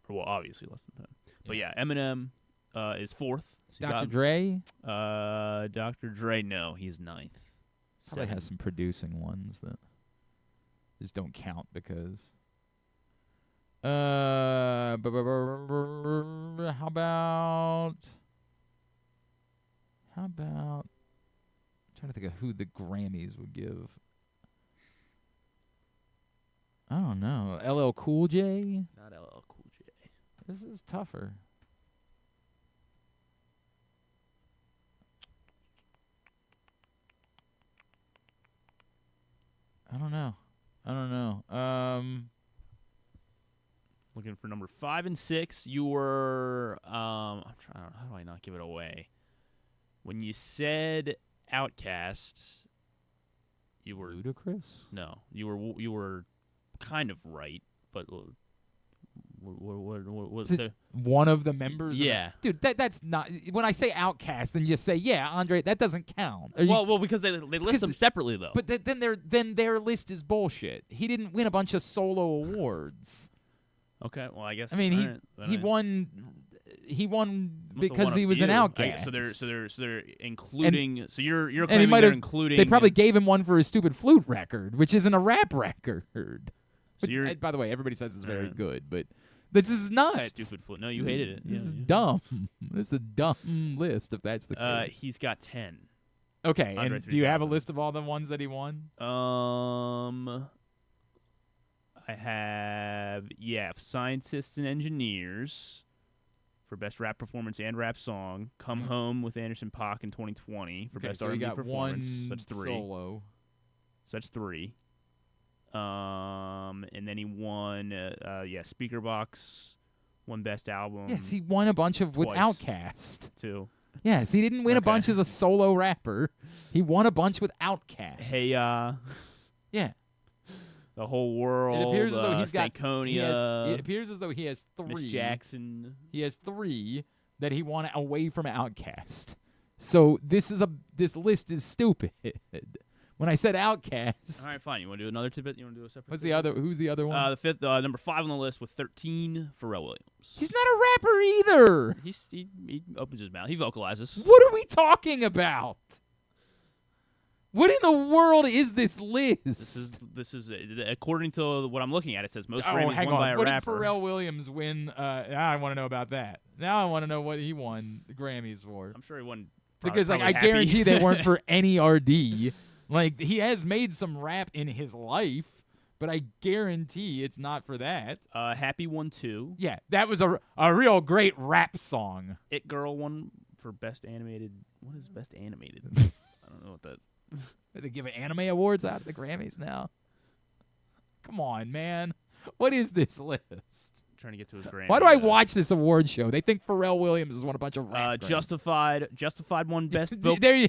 Well, obviously less than 10. But yeah, Eminem is 4th. So Dr. Dre? Dr. Dre, no, he's 9th. Probably has some producing ones that just don't count because. How about? I'm trying to think of who the Grammys would give. I don't know. LL Cool J? Not LL Cool J. This is tougher. I don't know. Looking for number 5 and 6. You were I'm trying. How do I not give it away? When you said Outkast, you were Ludacris. No, you were kind of right, but what was the one of the members? Yeah, dude, that's not. When I say Outkast, then just say Andre. That doesn't count. Well, because they list them separately though. But then their list is bullshit. He didn't win a bunch of solo awards. Okay, well I guess. I mean, he won. He won because he was an Outkast. So they're including. So you're and claiming they're including. They probably gave him one for his stupid flute record, which isn't a rap record. So but, by the way, everybody says it's very good, but this is nuts. Stupid flute. No, you hated it. This is dumb. This is a dumb list. If that's the case. He's got 10. Okay, and do you have a list of all the ones that he won? I have Scientists and Engineers for Best Rap Performance and Rap Song. Come Home with Anderson .Paak in 2020 for Best R&B Performance. One that's 3. Solo. So that's 3. And then he won, Speaker Box, won Best Album. Yes, he won a bunch of with Outkast. 2. Yes, he didn't win a bunch as a solo rapper. He won a bunch with Outkast. Hey, yeah. The Whole World. It appears as though he's got. It appears as though he has 3. Miss Jackson. He has 3 that he won away from Outkast. So this list is stupid. When I said Outkast. All right, fine. You want to do another tidbit? You want to do a separate? What's the other? Who's the other one? The 5th, number 5 on the list with 13, Pharrell Williams. He's not a rapper either. He opens his mouth. He vocalizes. What are we talking about? What in the world is this list? This is according to what I'm looking at. It says most Grammys hang won on. by a What rapper. did Pharrell Williams win? Now I want to know about that. Now I want to know what he won the Grammys for. I'm sure he won. Because I guarantee they weren't for any RD. Like he has made some rap in his life, but I guarantee it's not for that. Happy won 2. Yeah, that was a real great rap song. It Girl won for Best Animated. What is Best Animated? I don't know what that. They give anime awards out at the Grammys now. Come on, man. What is this list? Trying to get to his Grammy. Why do I watch this award show? They think Pharrell Williams has won a bunch of rap. Justified won Best. There you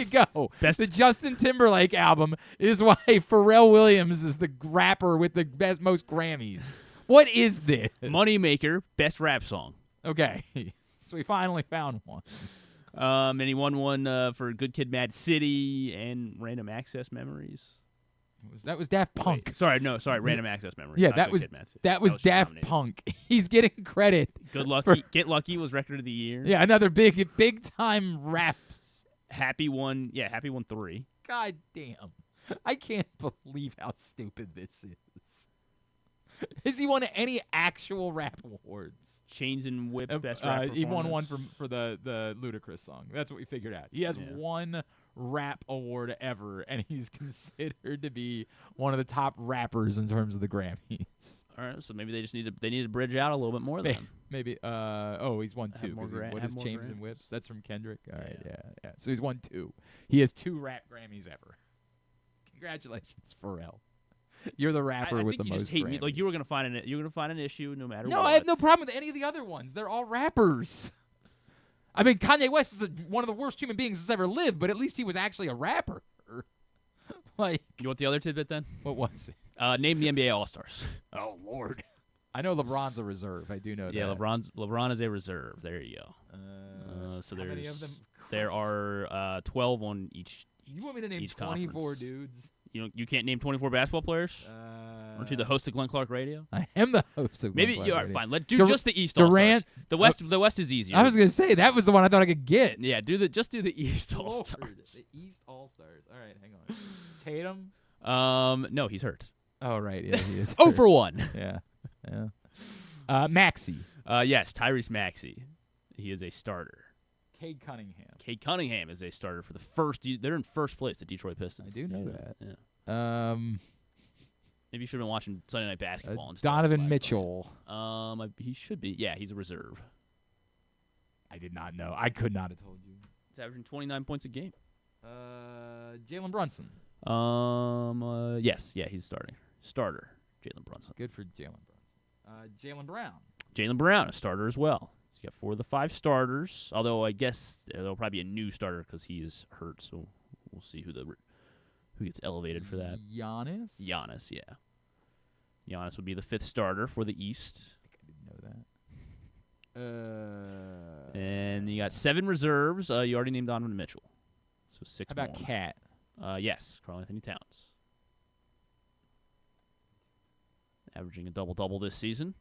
go. The Justin Timberlake album is why Pharrell Williams is the rapper with the most Grammys. What is this? Moneymaker, Best Rap Song. Okay, so we finally found one. And he won one for Good Kid, Mad City and Random Access Memories. That was Daft Punk. Random Access Memories. Yeah, that was Daft Punk. He's getting credit. Good Lucky. Get Lucky was Record of the Year. Yeah, another big time raps. Happy won 3. God damn. I can't believe how stupid this is. Has he won any actual rap awards? Chains and Whips, Best Rap Performance. He won one for the Ludacris song. That's what we figured out. He has one rap award ever, and he's considered to be one of the top rappers in terms of the Grammys. All right, so maybe they just need to bridge out a little bit more then. Maybe. He's won 2. What is Chains and Whips? That's from Kendrick. All right, yeah. So he's won 2. He has 2 rap Grammys ever. Congratulations, Pharrell. You're the rapper I with think the you most just hate me. Like you were Grammys. gonna find an issue no matter No, what. I have no problem with any of the other ones. They're all rappers. I mean, Kanye West is one of the worst human beings that's ever lived, but at least he was actually a rapper. Like, You want the other tidbit then? what was it? Name the NBA All-Stars. Oh Lord, I know LeBron's a reserve. I do know Yeah, that. LeBron is a reserve. There you go. So how many of them? there are 12 on each. You want me to name each 24 conference. dudes? You can't name 24 basketball players? Aren't you the host of Glenn Clark Radio? I am the host of Maybe Glenn you Clark are Radio. fine. Let's do Dur- just the East Durant. All-Stars. The West is easier. I was gonna say that was the one I thought I could get. Yeah, just do the East Lord, All-Stars. The East All-Stars. All right, hang on. Tatum. No, he's hurt. Oh right, yeah, he is. 0 for 1. Yeah. Maxey. Yes, Tyrese Maxey. He is a starter. Cade Cunningham. Cade Cunningham is a starter for the first. They're in first place, the Detroit Pistons. I do know that. Yeah. Maybe you should have been watching Sunday Night Basketball. instead of Donovan last Mitchell. night. He should be. Yeah, he's a reserve. I did not know. I could not have told you. He's averaging 29 points a game. Jalen Brunson. Yes, yeah, he's starting. Starter, Jalen Brunson. Good for Jalen Brunson. Jalen Brown. Jalen Brown, a starter as well. He's got 4 of the 5 starters. Although I guess there'll probably be a new starter because he is hurt. So we'll see who gets elevated for that. Giannis, yeah. Giannis would be the 5th starter for the East. I didn't know that. And you got 7 reserves. You already named Donovan Mitchell. So 6 How about more. Cat? Yes, Karl-Anthony Towns. Averaging a double-double this season.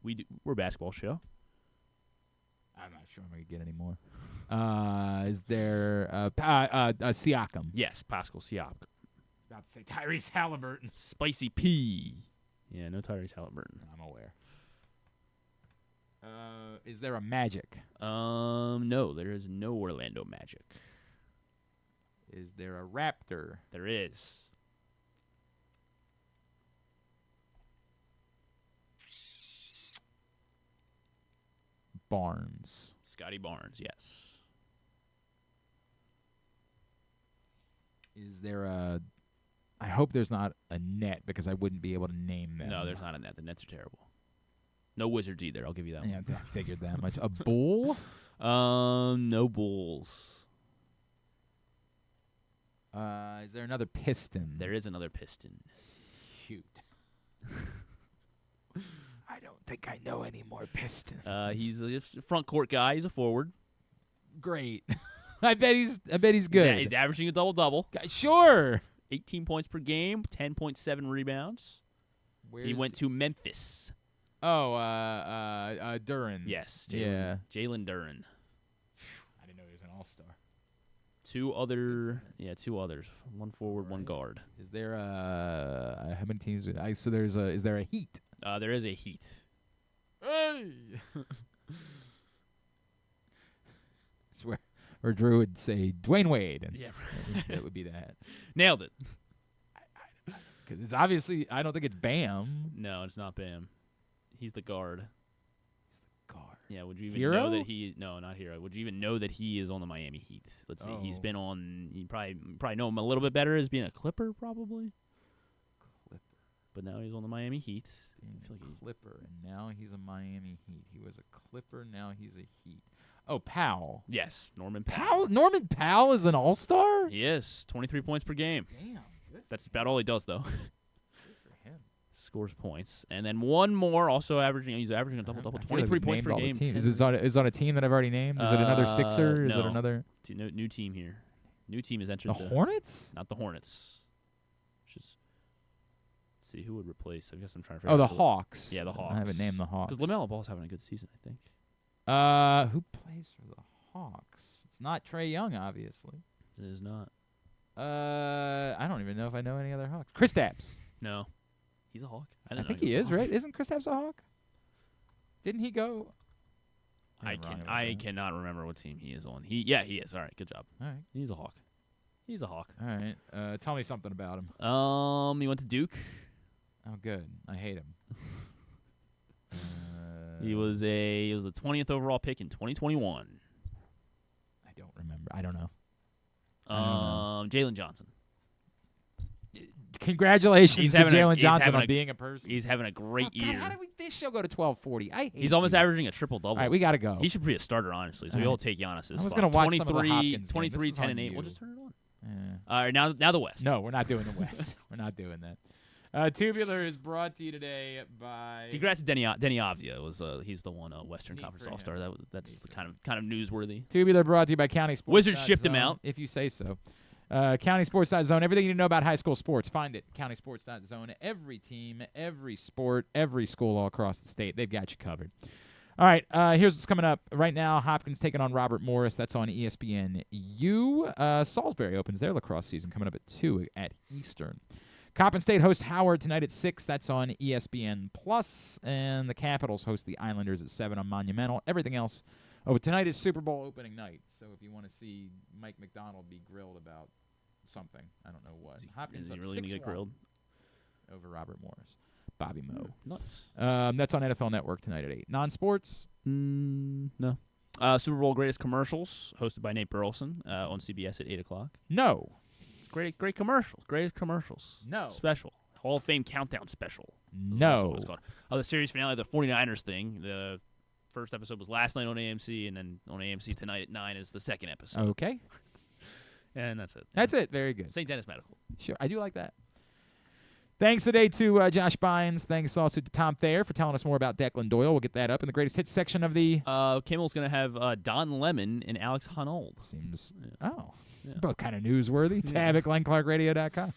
We're a basketball show. I'm not sure I'm going to get any more. Is there Siakam? Yes, Pascal Siakam. I was about to say Tyrese Halliburton. Spicy P. Yeah, no Tyrese Halliburton. I'm aware. Is there a Magic? No, there is no Orlando Magic. Is there a Raptor? There is. Barnes. Scotty Barnes, yes. Is there a... I hope there's not a net because I wouldn't be able to name them. No, there's not a net. The Nets are terrible. No Wizards either. I'll give you that Yeah, one. I figured that much. A Bull? No Bulls. Is there another Piston? There is another Piston. Shoot. I don't think I know any more Pistons. He's a front court guy. He's a forward. Great. I bet he's good. He's averaging a double-double. Sure. 18 points per game, 10.7 rebounds. He went to Memphis. Oh, Duran. Yes. Yeah. Jalen Duran. I didn't know he was an all-star. Two others. One forward, one guard. Is there how many teams? So there's is there a Heat? There is a Heat. Hey. It's where Drew would say Dwayne Wade, and yeah, that would be that. Nailed it. Because it's obviously, I don't think it's Bam. No, it's not Bam. He's the guard. Guard. Yeah, would you even Hero? know that he? No, not Hero. Would you even know that he is on the Miami Heat? Let's see. He's been on. You probably know him a little bit better as being a Clipper, probably. Clipper. But now he's on the Miami Heat. Being a Clipper, and now he's a Miami Heat. He was a Clipper, now he's a Heat. Oh, Powell. Yes, Norman Powell. Norman Powell is an all-star? He is. 23 points per game. Damn. Good. That's about all he does, though. Good for him. Scores points. And then one more, also averaging. He's averaging a double-double. 23 points per game. Is it on a team that I've already named? Is it another Sixer? Is no. it another? New team here. New team has entered The Hornets? Not the Hornets. Just see who would replace. I guess I'm trying to figure Oh, the out Hawks. Yeah, the Hawks. I haven't named the Hawks. Because LaMelo Ball's having a good season, I think. Who plays for the Hawks? It's not Trae Young, obviously. It is not. I don't even know if I know any other Hawks. Kristaps. No. He's a Hawk. I think he is, right? Isn't Kristaps a Hawk? Didn't he go? I cannot remember what team he is on. He is. All right, good job. All right. He's a Hawk. He's a Hawk. All right. Tell me something about him. He went to Duke. Oh, good. I hate him. He was the 20th overall pick in 2021. I don't remember. I don't know. Jalen Johnson. Congratulations to Jalen Johnson on being a person. He's having a great year. How did this show go to 12:40? I hate He's almost averaging a triple-double. All right, we got to go. He should be a starter, honestly, so we'll take Giannis's I was going to watch some of the Hopkins 23, game. 10, and 8. We'll just turn it on. Yeah. All right, now the West. No, we're not doing the West. We're not doing that. Tubular is brought to you today by. Congrats to Denny Avdia. He's the one Western Conference All-Star. That's the kind of newsworthy. Tubular brought to you by County Sports. Wizards shipped him out, if you say so. CountySports.zone. Everything you need to know about high school sports. Find it. CountySports.zone. Every team, every sport, every school all across the state. They've got you covered. All right, here's what's coming up. Right now, Hopkins taking on Robert Morris. That's on ESPNU. Salisbury opens their lacrosse season coming up at 2 at Eastern. Coppin State hosts Howard tonight at 6. That's on ESPN+. And the Capitals host the Islanders at 7 on Monumental. Everything else. Oh, tonight is Super Bowl opening night. So if you want to see Mike Macdonald be grilled about something, I don't know what. Hopkins is he up really going to get grilled? Over Robert Morris. Bobby Moe. Nuts. That's on NFL Network tonight at 8. Non-sports? No. Super Bowl Greatest Commercials, hosted by Nate Burleson on CBS at 8 o'clock. No. It's great commercials. Greatest Commercials. No. Special. Hall of Fame Countdown Special. No. What it's called. The series finale, the 49ers thing. The first episode was last night on AMC, and then on AMC tonight at 9 is the second episode. Okay. And that's it. That's it. Very good. St. Dennis Medical. Sure. I do like that. Thanks today to Josh Bynes. Thanks also to Tom Thayer for telling us more about Declan Doyle. We'll get that up in the greatest hits section of the. Kimmel's going to have Don Lemon and Alex Honnold. Seems. Yeah. Oh. Yeah. Both kind of newsworthy. Tab at GlennClarkRadio.com.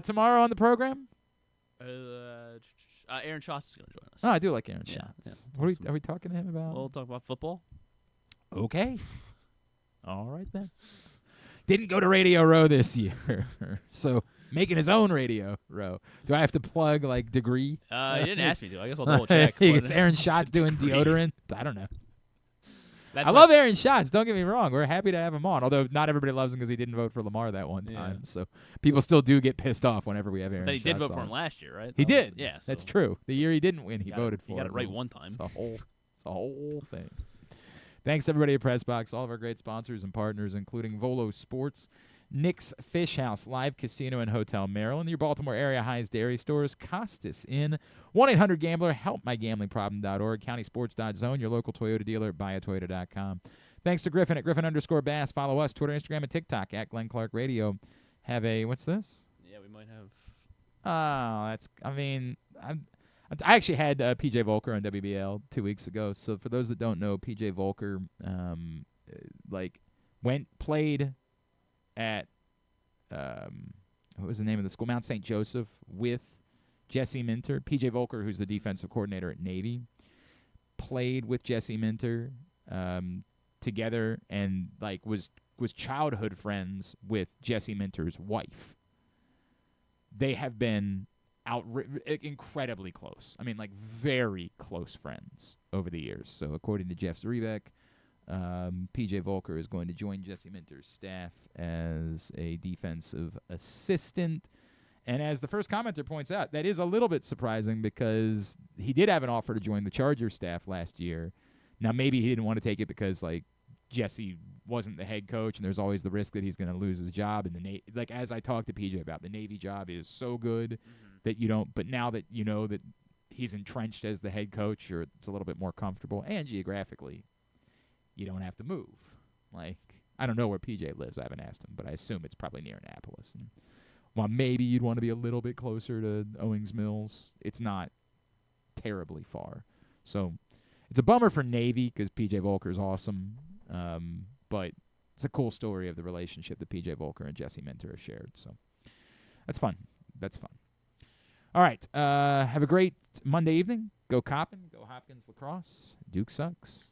Tomorrow on the program? Aaron Schatz is going to join us. Oh, I do like Aaron Schatz. Yeah. Are we talking to him about? We'll talk about football. Okay. All right, then. Didn't go to Radio Row this year. So making his own Radio Row. Do I have to plug, like, degree? He didn't ask me to. I guess I'll double check. Is Aaron Schatz doing deodorant? I don't know. I love Aaron Schatz. Don't get me wrong. We're happy to have him on, although not everybody loves him because he didn't vote for Lamar that one time. Yeah. So people still do get pissed off whenever we have Aaron Schatz on. He did vote for him last year, right? He did. Yeah. So that's true. The year he didn't win, he voted for him. He got it right one time. It's a whole thing. Thanks to everybody at PressBox, all of our great sponsors and partners, including Volo Sports, Nick's Fish House, Live Casino and Hotel Maryland, your Baltimore area High's Dairy Stores, Costas Inn, 1-800-GAMBLER, helpmygamblingproblem.org, countysports.zone, your local Toyota dealer at buyatoyota.com. Thanks to Griffin at Griffin_Bass. Follow us, Twitter, Instagram, and TikTok at Glenn Clark Radio. Have a, what's this? Yeah, we might have. Oh, that's, I actually had PJ Volker on WBL 2 weeks ago. So for those that don't know, PJ Volker, played at, what was the name of the school? Mount St. Joseph with Jesse Minter. PJ Volker, who's the defensive coordinator at Navy, played with Jesse Minter together and was childhood friends with Jesse Minter's wife. They have been incredibly close. I mean, very close friends over the years. So according to Jeff Zrebeck, PJ Volker is going to join Jesse Minter's staff as a defensive assistant. And as the first commenter points out, that is a little bit surprising because he did have an offer to join the Chargers staff last year. Now, maybe he didn't want to take it because, Jesse wasn't the head coach, and there's always the risk that he's going to lose his job. And as I talked to PJ about, the Navy job is so good that you don't. But now that you know that he's entrenched as the head coach, or it's a little bit more comfortable, and geographically, you don't have to move. I don't know where PJ lives. I haven't asked him, but I assume it's probably near Annapolis. And while maybe you'd want to be a little bit closer to Owings Mills, it's not terribly far. So it's a bummer for Navy because PJ Volker is awesome. But it's a cool story of the relationship that PJ Volker and Jesse Minter have shared. So that's fun. All right. Have a great Monday evening. Go Coppin. Go Hopkins Lacrosse. Duke sucks.